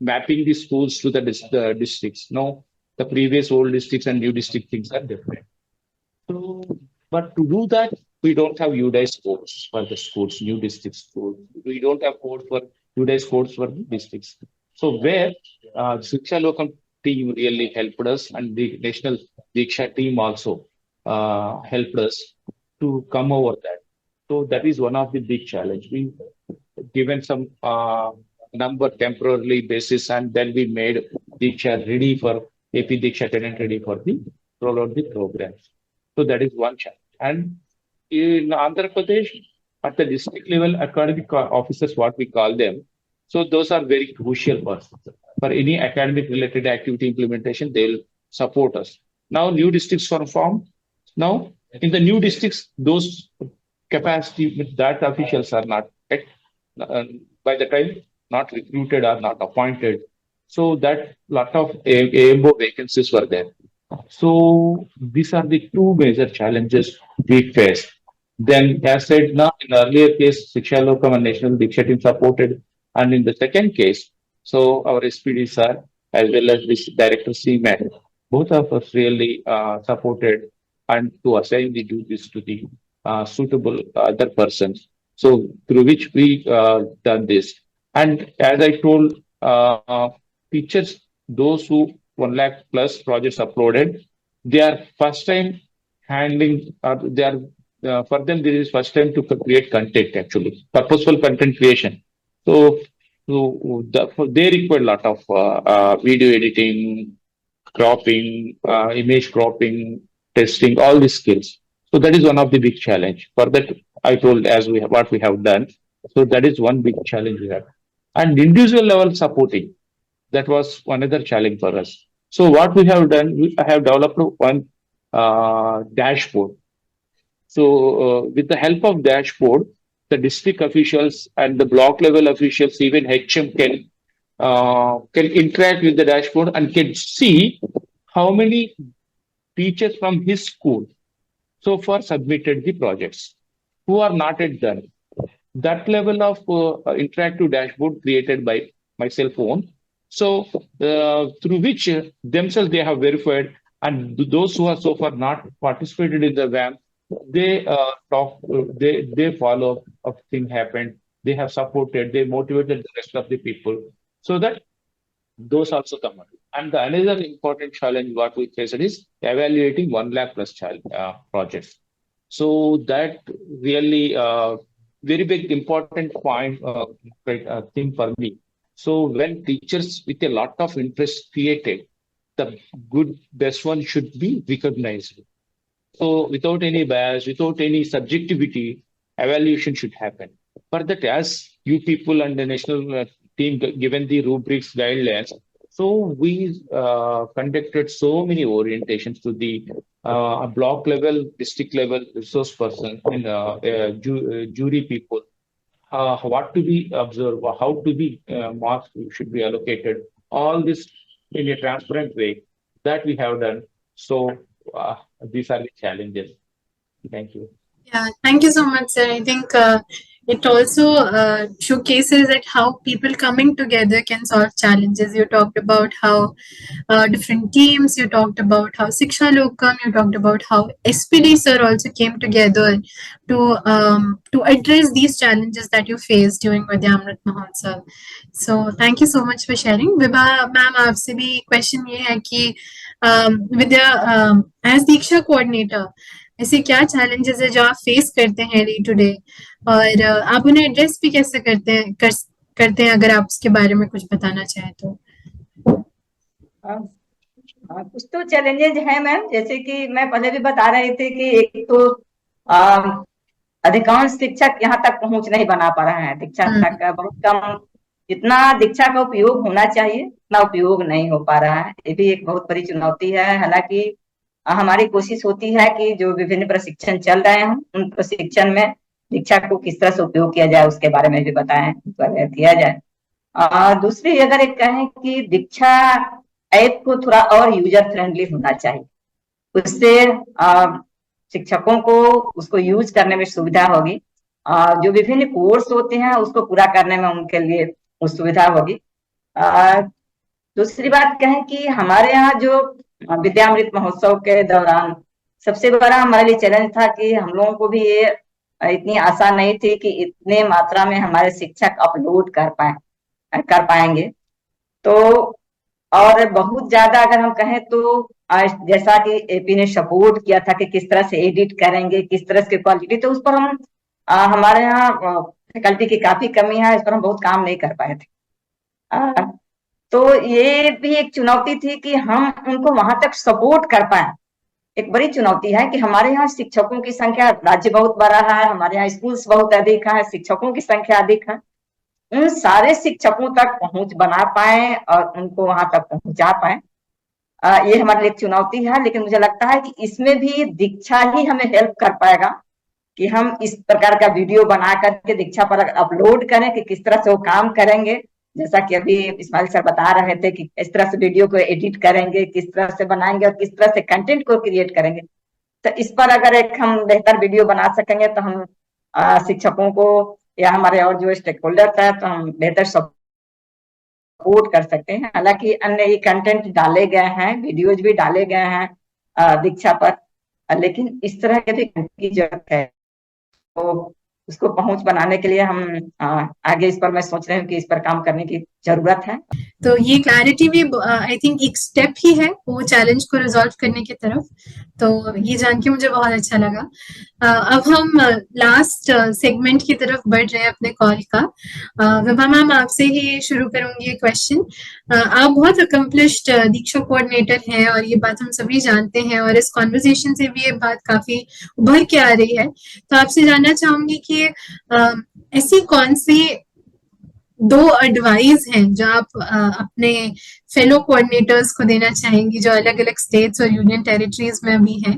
mapping the schools to the districts. No, the previous old districts and new district things are different. So, but to do that, we don't have UDICE codes for the schools, new district schools. We don't have code for UDICE codes for the districts. So where Shiksha Lokam team really helped us, and the National Diksha team also helped us to come over that. So that is one of the big challenge. We given some number temporarily basis, and then we made Diksha ready for AP Diksha tenant ready for the roll out the programs. So that is one challenge. And in Andhra Pradesh, at the district level, academic officers, what we call them, so those are very crucial persons. For any academic related activity implementation, they will support us. Now new districts are formed. Now in the new districts, those capacity with that officials are not by the time not recruited or not appointed. So that lot of AMO vacancies were there. So these are the two major challenges we faced. Then, as said now, in earlier case, Shiksha Lokam and National Diksha team supported, and in the second case, so our SPD sir as well as this director CMAT, both of us really supported and to assign the duties to the suitable other persons. So through which we done this. And as I told, teachers, those who 1 lakh plus projects uploaded, they are first time handling, they are for them, this is first time to create content actually, purposeful content creation. So, they require a lot of video editing, cropping, image cropping, testing, all these skills. So that is one of the big challenge. For that, I told as we have what we have done. So that is one big challenge we have. And individual level supporting, that was another challenge for us. So what we have done, I have developed one dashboard. So with the help of dashboard, the district officials and the block level officials, even HM can interact with the dashboard and can see how many teachers from his school so far submitted the projects, who are not yet done. That level of interactive dashboard created by myself own. So through which themselves they have verified, and those who are so far not participated in the WAM, they they follow up thing happened. They have supported, they motivated the rest of the people, so that those also come out. And the another important challenge what we faced is evaluating 1 lakh plus child projects. So that really very big important point thing for me. So when teachers with a lot of interest created, the good best one should be recognized. So without any bias, without any subjectivity, evaluation should happen. For that, as you people and the national team given the rubrics guidelines, so we conducted so many orientations to the block level, district level resource person and jury people. What to be observed, how to be marks should be allocated. All this in a transparent way that we have done. So these are the challenges. Thank you. Yeah, thank you so much, sir. I think it also showcases that how people coming together can solve challenges. You talked about how different teams, you talked about how Shiksha Lokam, you talked about how SPD sir also came together to address these challenges that you faced during Vidyamrit Mahotsav. So thank you so much for sharing. Vibha ma'am, आपसे भी question ये है कि विद्या as Diksha coordinator, ऐसे क्या challenges है जो आप face करते हैं day to day, और आप उन्हें address भी कैसे करते हैं, अगर आप उसके बारे में कुछ बताना चाहें तो। कुछ तो चैलेंजेस हैं मैम, जैसे कि मैं पहले भी बता रहे थे कि एक तो अधिकांश शिक्षक यहाँ तक पहुंच नहीं बना पा रहे हैं, दीक्षा तक का बहुत कम, जितना दीक्षा का उपयोग होना चाहिए उतना उपयोग नहीं हो पा रहा है। ये भी एक बहुत बड़ी चुनौती है। हालांकि हमारी कोशिश होती है कि जो विभिन्न प्रशिक्षण चल रहे हैं उन प्रशिक्षण में दीक्षा को किस तरह से उपयोग किया जाए उसके बारे में भी बताएं, किया जाए। दूसरी अगर एक कहें कि दीक्षा ऐप को थोड़ा और यूजर फ्रेंडली होना चाहिए, उससे शिक्षकों को उसको यूज करने में सुविधा होगी, जो विभिन्न कोर्स होते हैं उसको पूरा करने में उनके लिए सुविधा होगी। दूसरी बात कहें कि हमारे यहाँ जो विद्यामृत महोत्सव के दौरान सबसे बड़ा हमारे लिए चैलेंज था कि हम लोगों को भी ये इतनी आशा नहीं थी कि इतने मात्रा में हमारे शिक्षक अपलोड कर पाएंगे। तो और बहुत ज्यादा अगर हम कहें तो जैसा कि एपी ने सपोर्ट किया था कि किस तरह से एडिट करेंगे, किस तरह से क्वालिटी, तो उस पर हम हमारे यहाँ फैकल्टी की काफी कमी है, इस पर हम बहुत काम नहीं कर पाए थे। तो ये भी एक चुनौती थी कि हम उनको वहां तक सपोर्ट कर पाए। एक बड़ी चुनौती है कि हमारे यहाँ शिक्षकों की संख्या, राज्य बहुत बड़ा है, हमारे यहाँ स्कूल्स बहुत अधिक है, शिक्षकों की संख्या अधिक है, उन सारे शिक्षकों तक पहुंच बना पाए और उनको वहां तक पहुंचा पाए, ये हमारे लिए एक चुनौती है। लेकिन मुझे लगता है कि इसमें भी दीक्षा ही हमें हेल्प कर पाएगा कि हम इस प्रकार का वीडियो बना करके दीक्षा पर अपलोड करें कि किस तरह से वो काम करेंगे। जैसा कि अभी इस्माइल सर बता रहे थे कि किस तरह से वीडियो को एडिट करेंगे, किस तरह से बनाएंगे और किस तरह से कंटेंट को क्रिएट करेंगे। तो इस पर अगर एक हम बेहतर वीडियो बना सकेंगे तो हम शिक्षकों को या हमारे और जो स्टेक होल्डर्स है तो हम बेहतर सपोर्ट कर सकते हैं। हालांकि अन्य कंटेंट डाले गए हैं, वीडियोज भी डाले गए हैं दीक्षा पर, लेकिन इस तरह के भी की जरूरत है, तो उसको पहुंच बनाने के लिए हम आगे इस पर मैं सोच रही हूँ कि इस पर काम करने की जरूरत है। तो ये क्लैरिटी भी आई थिंक एक स्टेप ही है वो चैलेंज को रिजॉल्व करने की तरफ। तो ये जान के मुझे बहुत अच्छा लगा। अब हम लास्ट सेगमेंट की तरफ बढ़ रहे हैं अपने कॉल का। विभा मैम, आपसे ही शुरू करूंगी ये क्वेश्चन। आप बहुत अकम्पलिश्ड दीक्षा कोऑर्डिनेटर हैं और ये बात हम सभी जानते हैं, और इस कॉन्वर्सेशन से भी ये बात काफी उभर के आ रही है। तो आपसे जानना चाहूंगी कि ऐसी कौन सी दो एडवाइस हैं जो आप अपने फेलो कोऑर्डिनेटर्स को देना चाहेंगी जो अलग अलग स्टेट्स और यूनियन टेरिटरीज में भी हैं?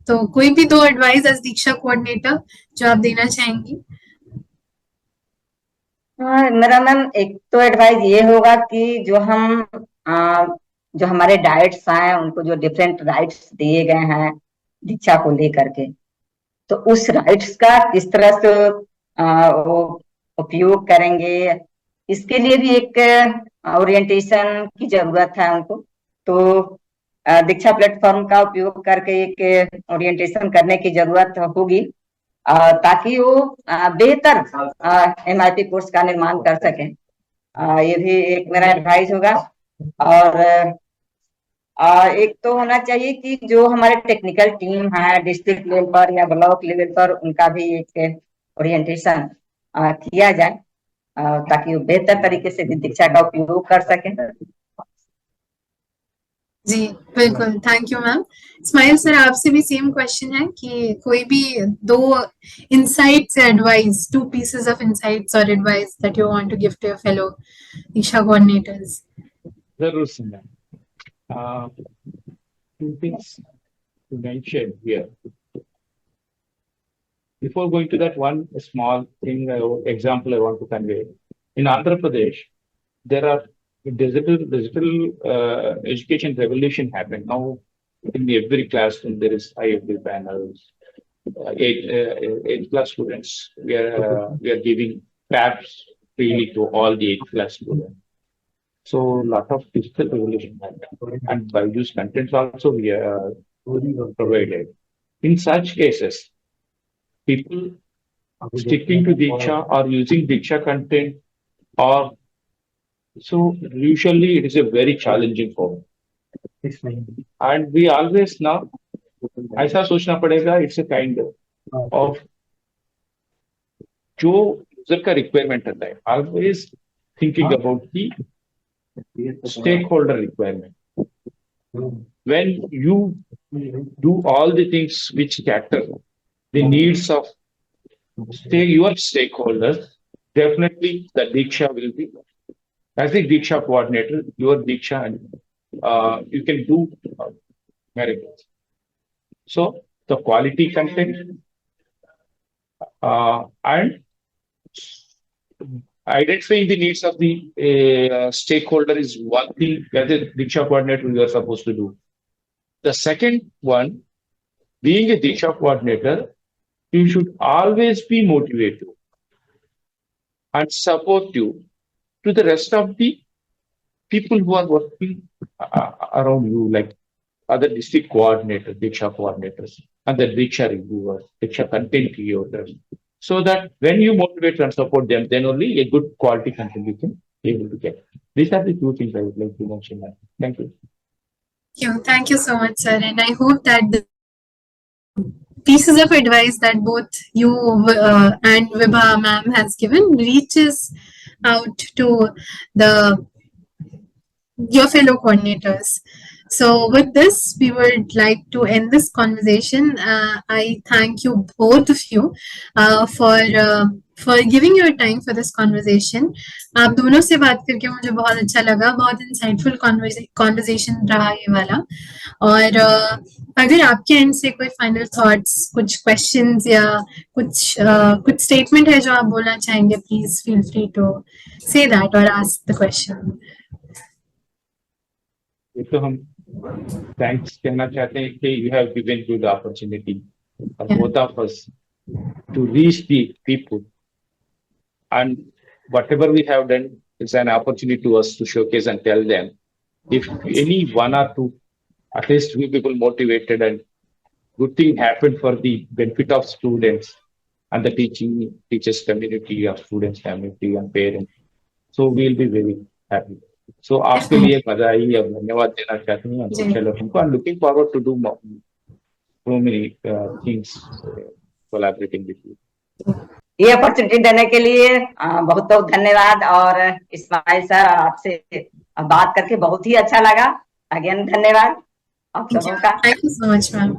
तो कोई भी दो एडवाइस एज दीक्षा कोऑर्डिनेटर जो आप देना चाहेंगी? मेरा मैम एक तो एडवाइस ये होगा कि जो हमारे डाइट्स हैं उनको जो डिफरेंट राइट्स दिए गए हैं दीक्षा को लेकर के, तो उस राइट्स का किस तरह से वो उपयोग करेंगे, इसके लिए भी एक ओरिएंटेशन की जरूरत है उनको। तो दीक्षा प्लेटफॉर्म का उपयोग करके एक ओरिएंटेशन करने की जरूरत होगी, ताकि वो बेहतर MIP कोर्स का निर्माण कर सकें। ये भी एक मेरा एडवाइस होगा। और एक तो होना चाहिए कि जो हमारे टेक्निकल टीम है डिस्ट्रिक्ट लेवल पर या ब्लॉक लेवल पर, उनका भी एक ओरिएंटेशन किया जाए, ताकि वो बेहतर तरीके से दीक्षा का उपयोग कर सकें। जी बिल्कुल, thank you ma'am. Ismail sir, आपसे भी सेम क्वेश्चन है कि कोई भी दो insights advice, two pieces of insights or advice that you want to give to your fellow Isha coordinators. जरूर सुना। Two things to mention here. Before going to that, one small thing, example I want to convey. In Andhra Pradesh, there are digital education revolution happened. Now, in every classroom, there is IFB panels. Eighth class students, we are giving tabs freely to all the 8th class students. So, a lot of digital revolution happened, and by use contents also we are provided. In such cases, people sticking to Diksha or using Diksha content, or so usually it is a very challenging form. And we always now, ऐसा सोचना पड़ेगा, it's a kind of जो user का requirement रहता है, always thinking about the stakeholder requirement. When you do all the things which cater the needs of your stakeholders, definitely the Diksha will be, as a Diksha coordinator, your Diksha, and you can do miracles. So the quality content and identifying the needs of the stakeholder is one thing as a Diksha coordinator you are supposed to do. The second one, being a Diksha coordinator, you should always be motivated and supportive to the rest of the people who are working around you, like other district coordinators, Diksha coordinators, and the Diksha reviewers, Diksha content creators, so that when you motivate and support them, then only a good quality content you can be able to get. These are the two things I would like to mention. Thank you. Thank you so much, sir. And I hope that the pieces of advice that both you and Vibha ma'am has given reaches out to your fellow coordinators. So with this, we would like to end this conversation. I thank you both of you for giving your time for this conversation. आप दोनों से बात करके मुझे बहुत अच्छा लगा, बहुत insightful conversation रहा ये वाला। और अगर आपके एंड से कोई फाइनल थॉट्स, कुछ क्वेश्चंस या कुछ स्टेटमेंट है जो आप बोलना चाहेंगे, please feel free to say that और आस्क द क्वेश्चन। तो हम थैंक्स कहना चाहते हैं कि you have given good opportunity for both of us to reach the people, and whatever we have done is an opportunity to us to showcase and tell them. If any one or two, at least few people motivated and good thing happened for the benefit of students and the teachers community, of students community and parents. So we'll be very happy. So आपके लिए बधाई और धन्यवाद देना चाहते हैं जी। शिक्षा लोगों को. I'm looking forward to do so many things collaborating with you. ये अपॉर्चुनिटी देने के लिए बहुत बहुत धन्यवाद. और इस्माइल सर, आपसे बात करके बहुत ही अच्छा लगा. अगेन धन्यवाद आप सबों का. Thank you so much, ma'am.